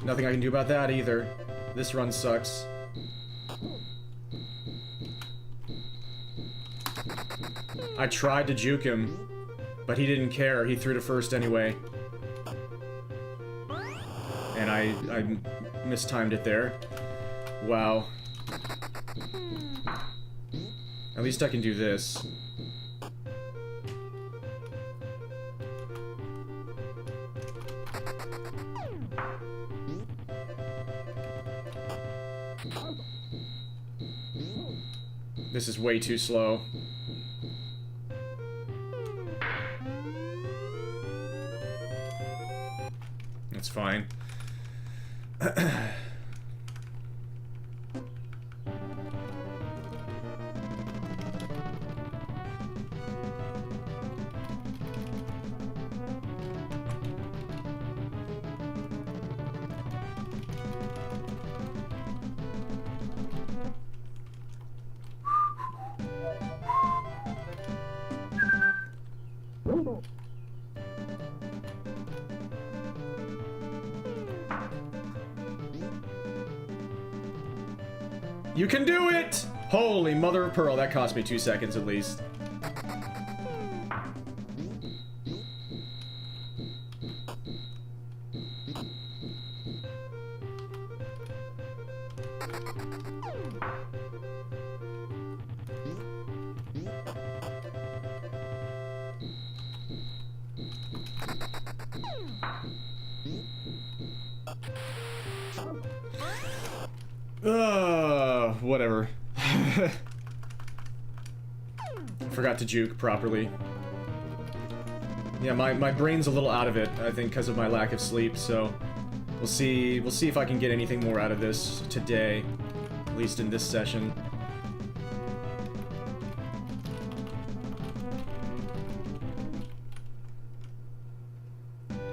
Speaker 1: Nothing I can do about that either. This run sucks. I tried to juke him, but he didn't care. He threw to first anyway. And I mistimed it there. Wow. At least I can do this. This is way too slow. That's fine. You can do it! Holy mother of pearl, that cost me 2 seconds at least. Whatever. Forgot to juke properly. Yeah, my brain's a little out of it, I think, because of my lack of sleep, so we'll see if I can get anything more out of this today, at least in this session.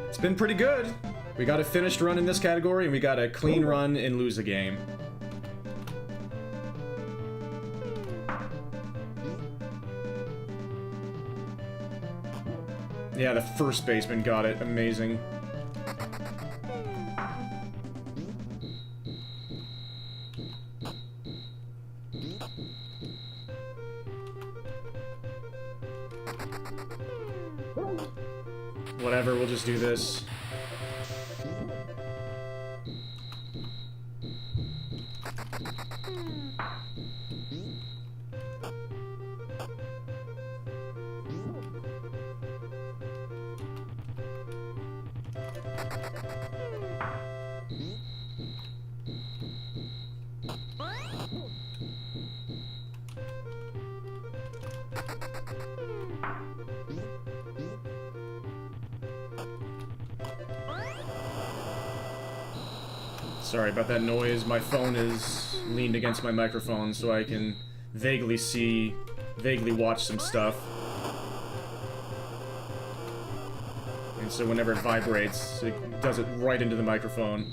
Speaker 1: It's been pretty good. We got a finished run in this category, and we got a clean run and lose a game. Yeah, the first baseman got it. Amazing. Whatever, we'll just do this. Sorry about that noise. My phone is leaned against my microphone so I can vaguely watch some stuff. And so whenever it vibrates, it does it right into the microphone.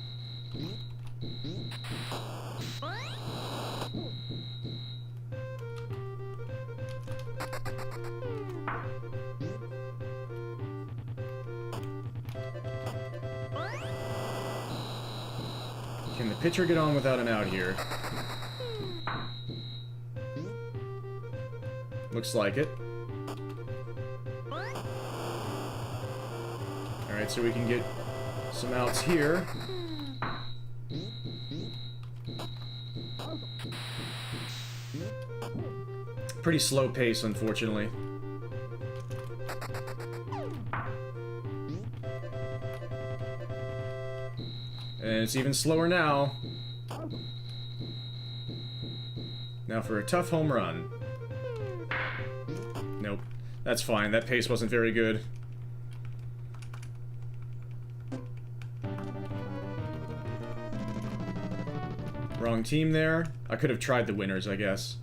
Speaker 1: Can the pitcher get on without an out here? Looks like it. Alright, so we can get some outs here. Pretty slow pace, unfortunately. And it's even slower now. Now for a tough home run. Nope. That's fine. That pace wasn't very good. Wrong team there. I could have tried the winners, I guess.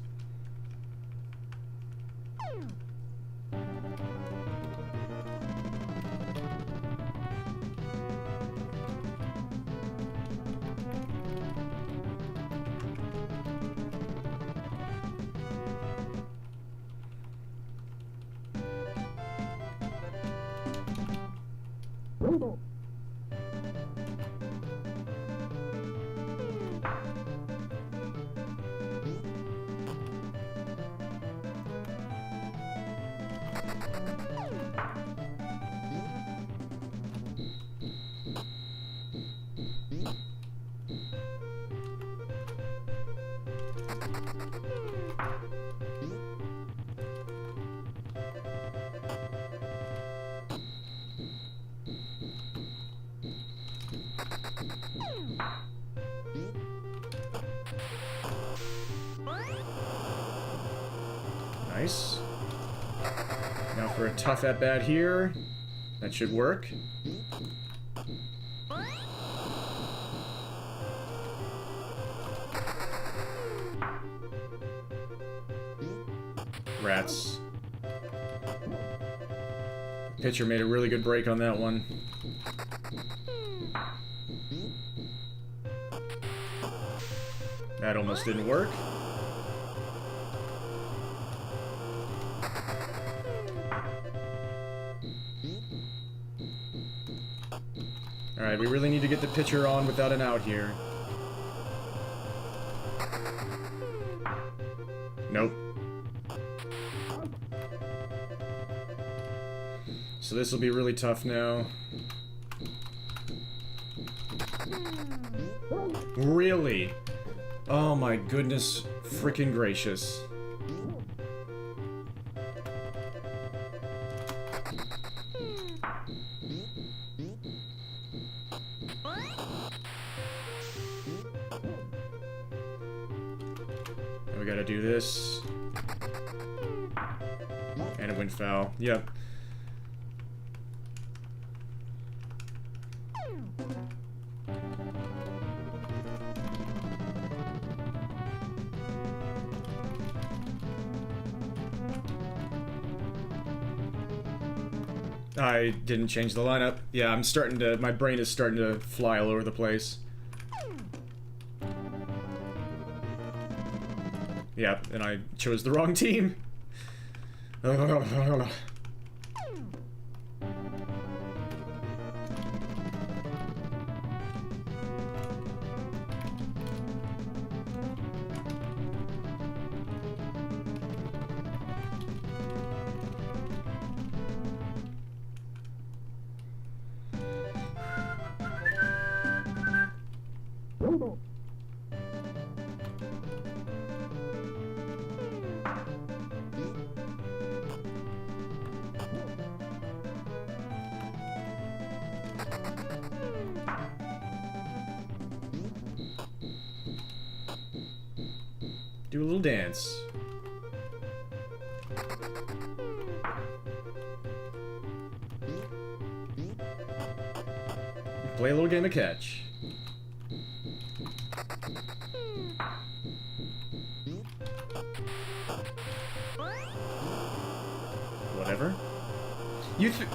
Speaker 1: Nice. Now for a tough at-bat here. That should work. Rats. Pitcher made a really good break on that one. That almost didn't work. Alright, we really need to get the pitcher on without an out here. Nope. So this will be really tough now. Really? Oh my goodness freaking gracious. We gotta do this. And it went foul. Yep. I didn't change the lineup. Yeah, I'm starting to... my brain is starting to fly all over the place. Yep, and I chose the wrong team. Do a little dance. Play a little game of catch.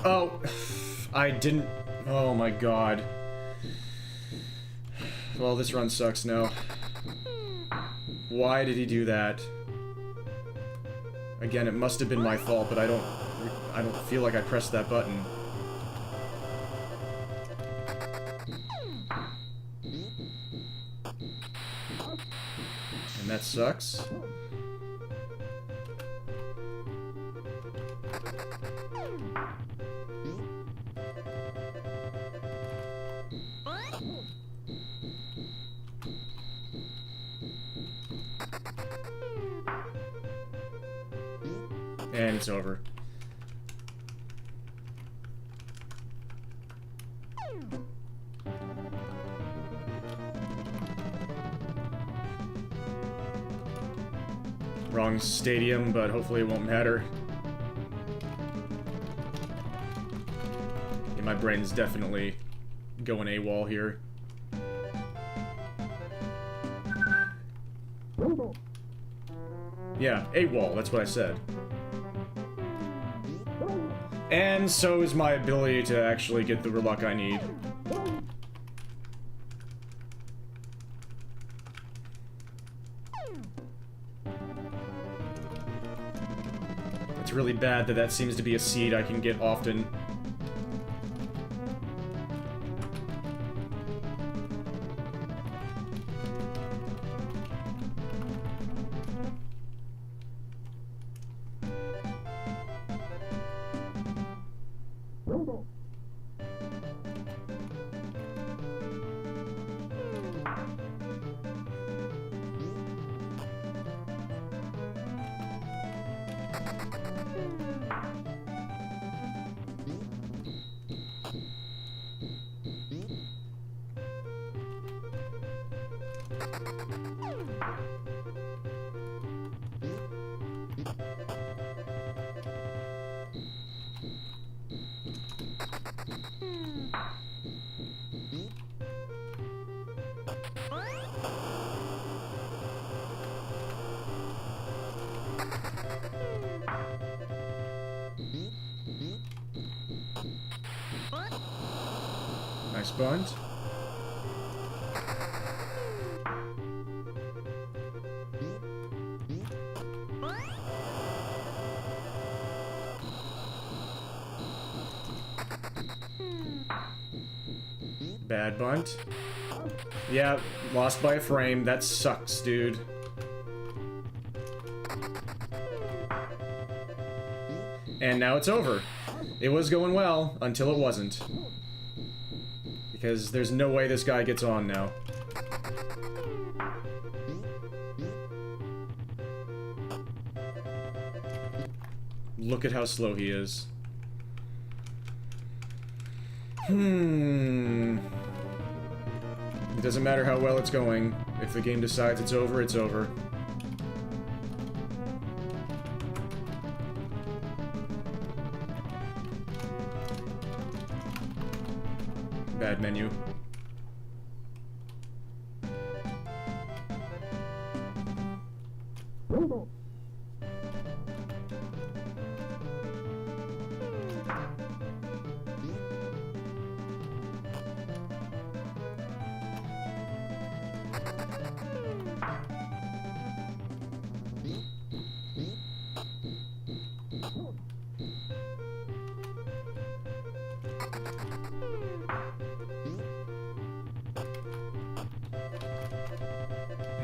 Speaker 1: Oh, I didn't... Oh my god. Well, this run sucks now. Why did he do that? Again, it must have been my fault, but I don't feel like I pressed that button. And that sucks. And it's over. Wrong stadium, but hopefully it won't matter. Yeah, my brain's definitely going AWOL here. Yeah, AWOL, that's what I said. And so is my ability to actually get the luck I need. It's really bad that that seems to be a seed I can get often. Nice bunt. Bad bunt. Yeah, lost by a frame. That sucks, dude. And now it's over. It was going well until it wasn't. Because there's no way this guy gets on now. Look at how slow he is. It doesn't matter how well it's going. If the game decides it's over, it's over. Bad menu.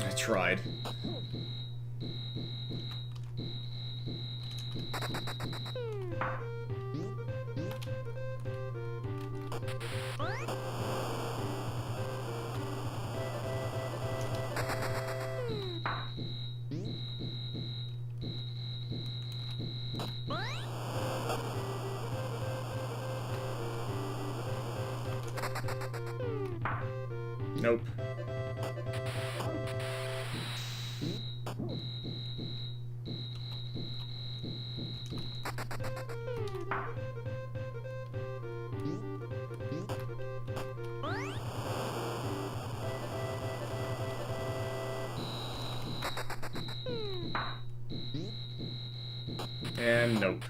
Speaker 1: I tried. Nope. And nope.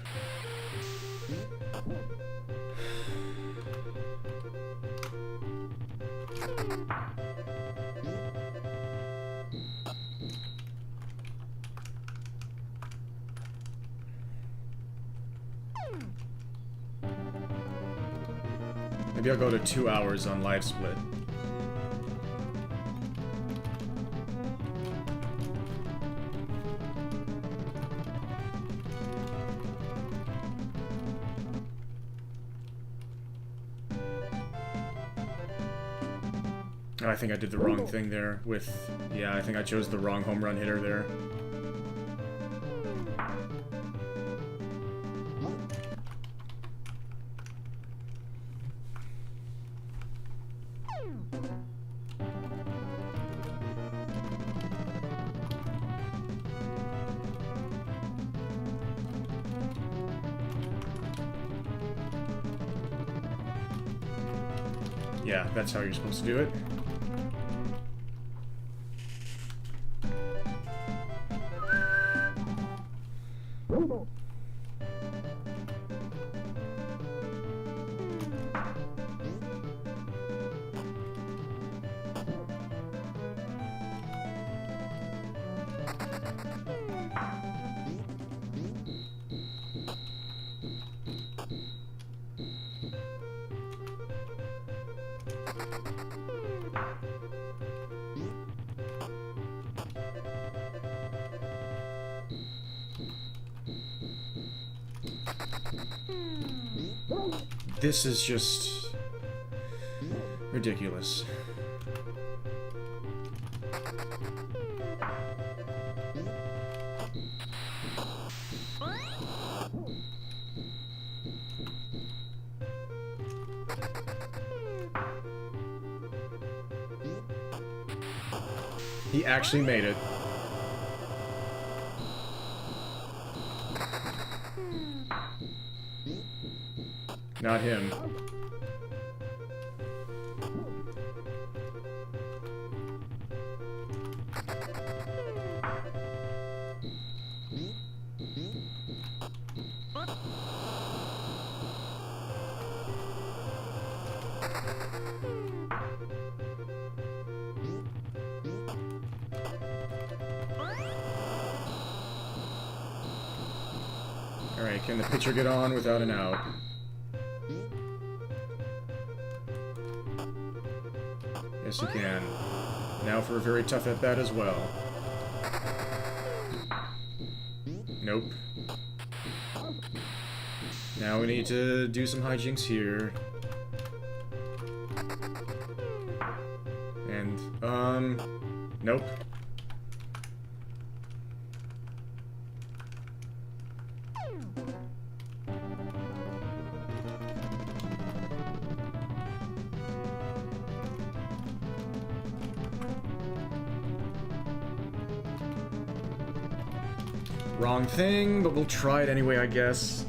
Speaker 1: Maybe I'll go to 2 hours on live split. Oh, I think I did the wrong thing there with... Yeah, I think I chose the wrong home run hitter there. Yeah, that's how you're supposed to do it. This is just ridiculous. He actually made it. Not him. Alright, can the pitcher get on without an out? Yes, you can. Now for a very tough at-bat as well. Nope. Now we need to do some hijinks here. And, nope. Wrong thing, but we'll try it anyway, I guess.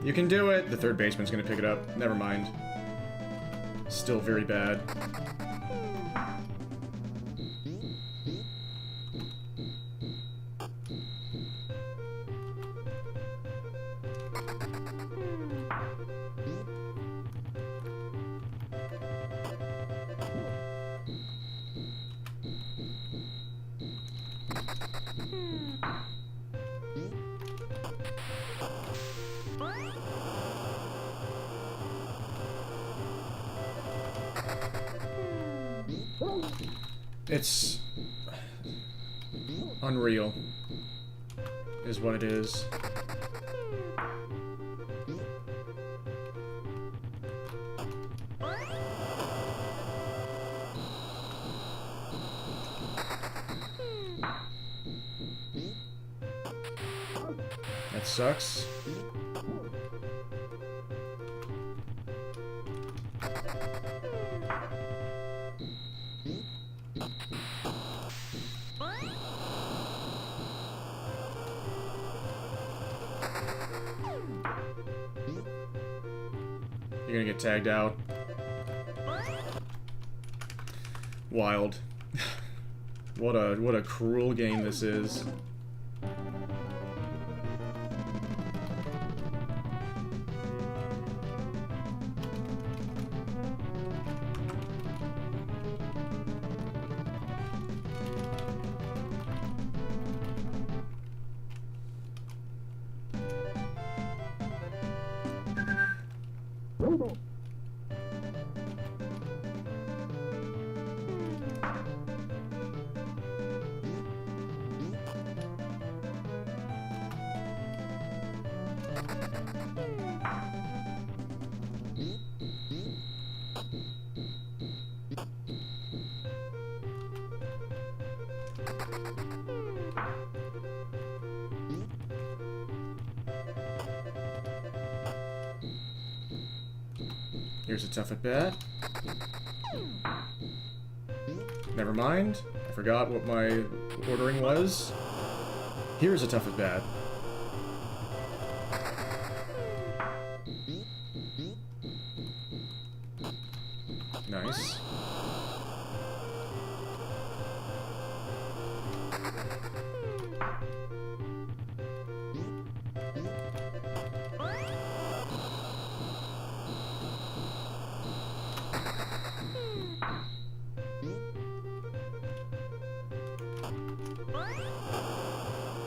Speaker 1: You can do it! The third baseman's gonna pick it up. Never mind. Still very bad. It's unreal, is what it is. That sucks. You're gonna get tagged out. Wild. What a cruel game this is. Here's a tough at bat. Never mind. I forgot what my ordering was. Here's a tough at bat. Nice.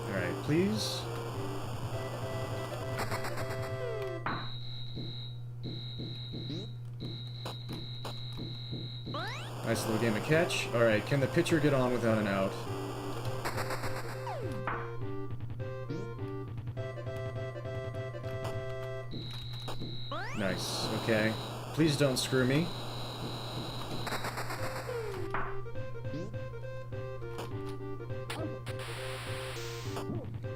Speaker 1: Alright, please. Nice little game of catch. Alright, can the pitcher get on without an out? Nice, okay. Please don't screw me.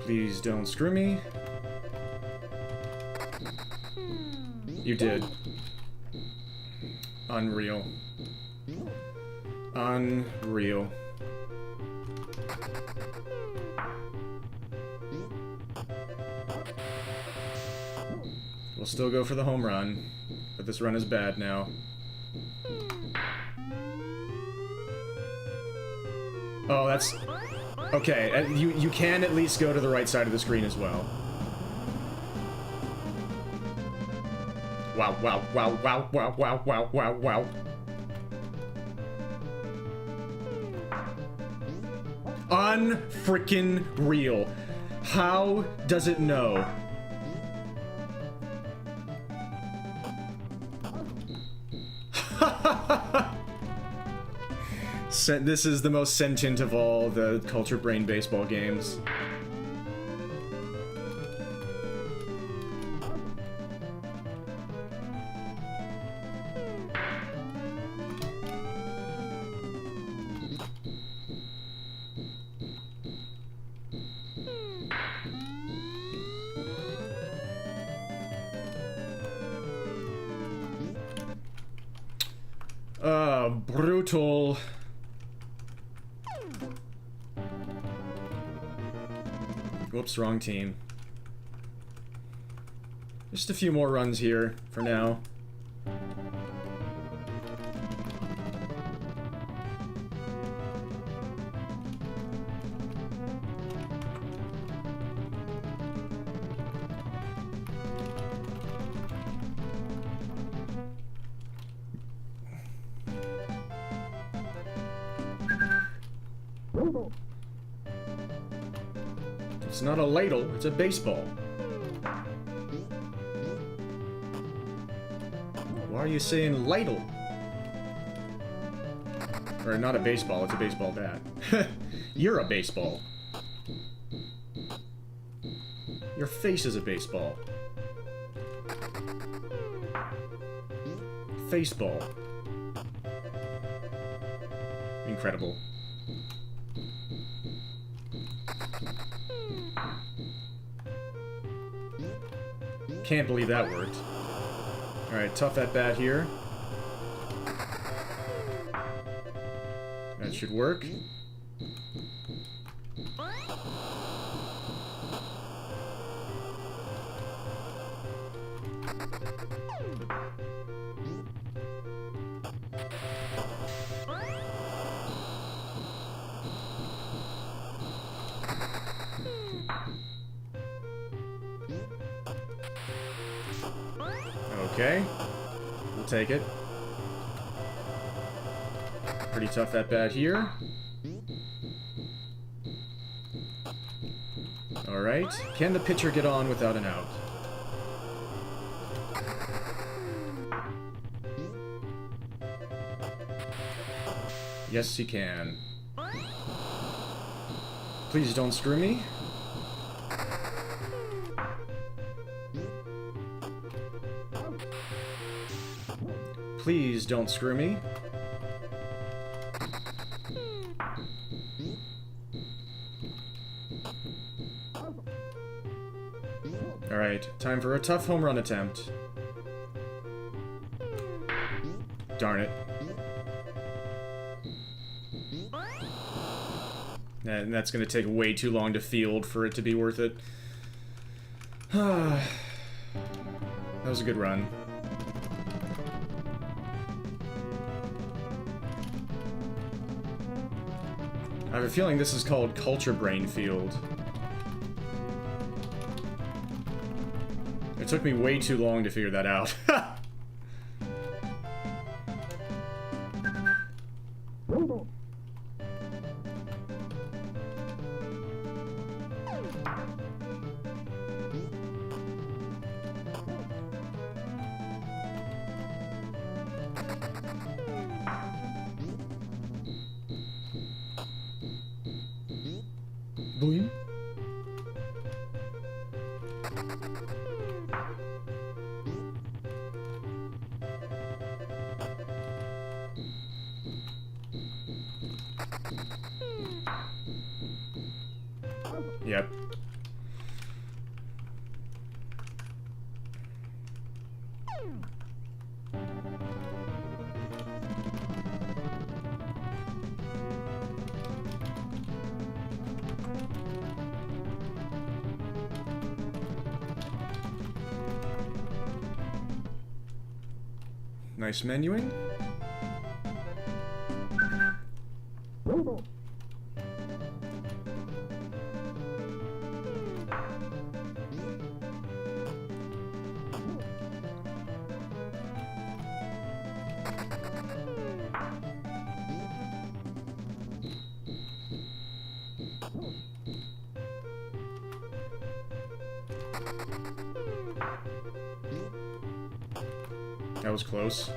Speaker 1: Please don't screw me. You did. Unreal. Unreal. We'll still go for the home run, but this run is bad now. Oh, that's... Okay, you can at least go to the right side of the screen as well. Wow, wow, wow, wow, wow, wow, wow, wow, wow. Unfreaking real. How does it know? This is the most sentient of all the Culture Brain baseball games. Brutal. Whoops, wrong team. Just a few more runs here for now. It's not a ladle, it's a baseball. Why are you saying ladle? Or not a baseball, it's a baseball bat. You're a baseball. Your face is a baseball. Faceball. Incredible. Can't believe that worked. Alright, tough at bat here. That should work. Okay, we'll take it. Pretty tough at bat here. Alright, can the pitcher get on without an out? Yes, he can. Please don't screw me. please don't screw me. Alright, time for a tough home run attempt. Darn it. And that's gonna take way too long to field for it to be worth it. That was a good run. I have a feeling this is called Culture Brain Field. It took me way too long to figure that out. Boing. Yep. Nice menuing. That was close.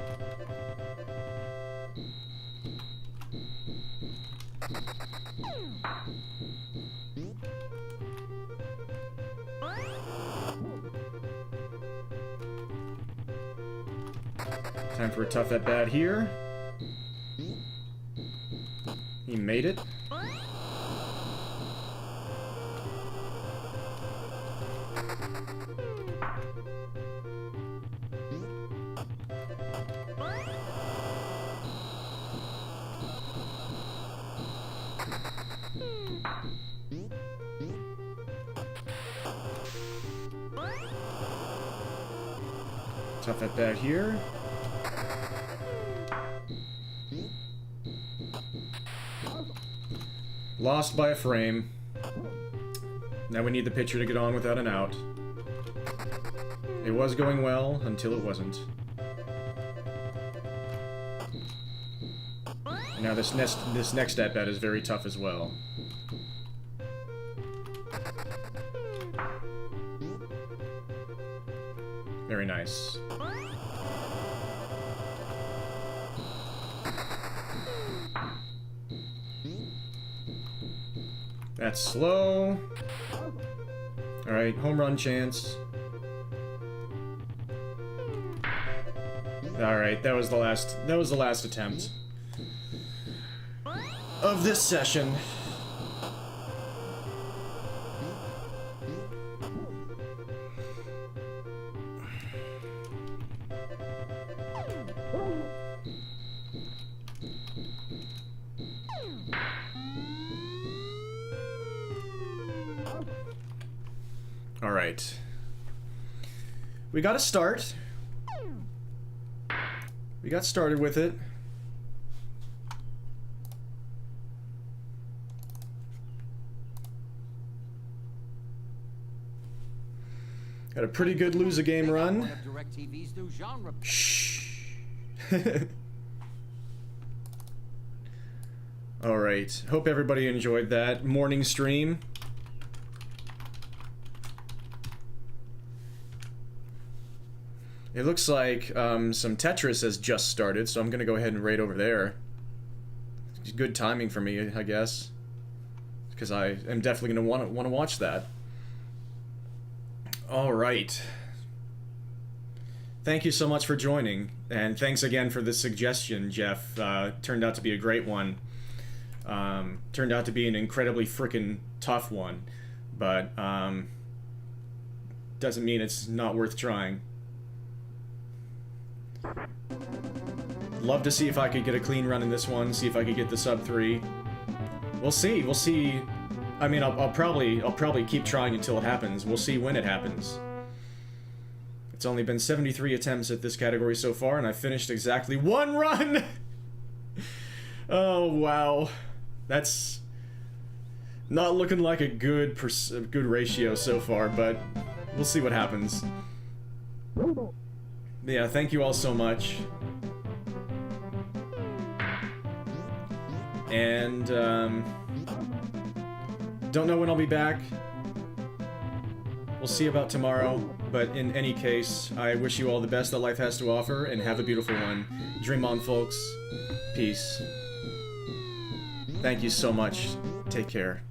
Speaker 1: Time for a tough at-bat here. He made it. Tough at bat here. Lost by a frame. Now we need the pitcher to get on without an out. It was going well until it wasn't. And now this next at bat is very tough as well. Very nice. That's slow. Alright, home run chance. Alright, that was the last attempt of this session. Alright. We got a start. We got started with it. Got a pretty good lose-a-game run. Shh. Alright. Hope everybody enjoyed that morning stream. It looks like some Tetris has just started, so I'm gonna go ahead and raid over there. It's good timing for me, I guess, because I am definitely gonna want to watch that. All right. Thank you so much for joining, and thanks again for the suggestion, Jeff. Turned out to be a great one. Turned out to be an incredibly freaking tough one, but doesn't mean it's not worth trying. Love to see if I could get a clean run in this one, see if I could get the sub 3. We'll see, we'll see. I mean, I'll probably keep trying until it happens. We'll see when it happens. It's only been 73 attempts at this category so far, and I finished exactly 1 run! Oh, wow. That's not looking like a good ratio so far, but we'll see what happens. Yeah, thank you all so much. And, don't know when I'll be back. We'll see about tomorrow, but in any case, I wish you all the best that life has to offer, and have a beautiful one. Dream on, folks. Peace. Thank you so much. Take care.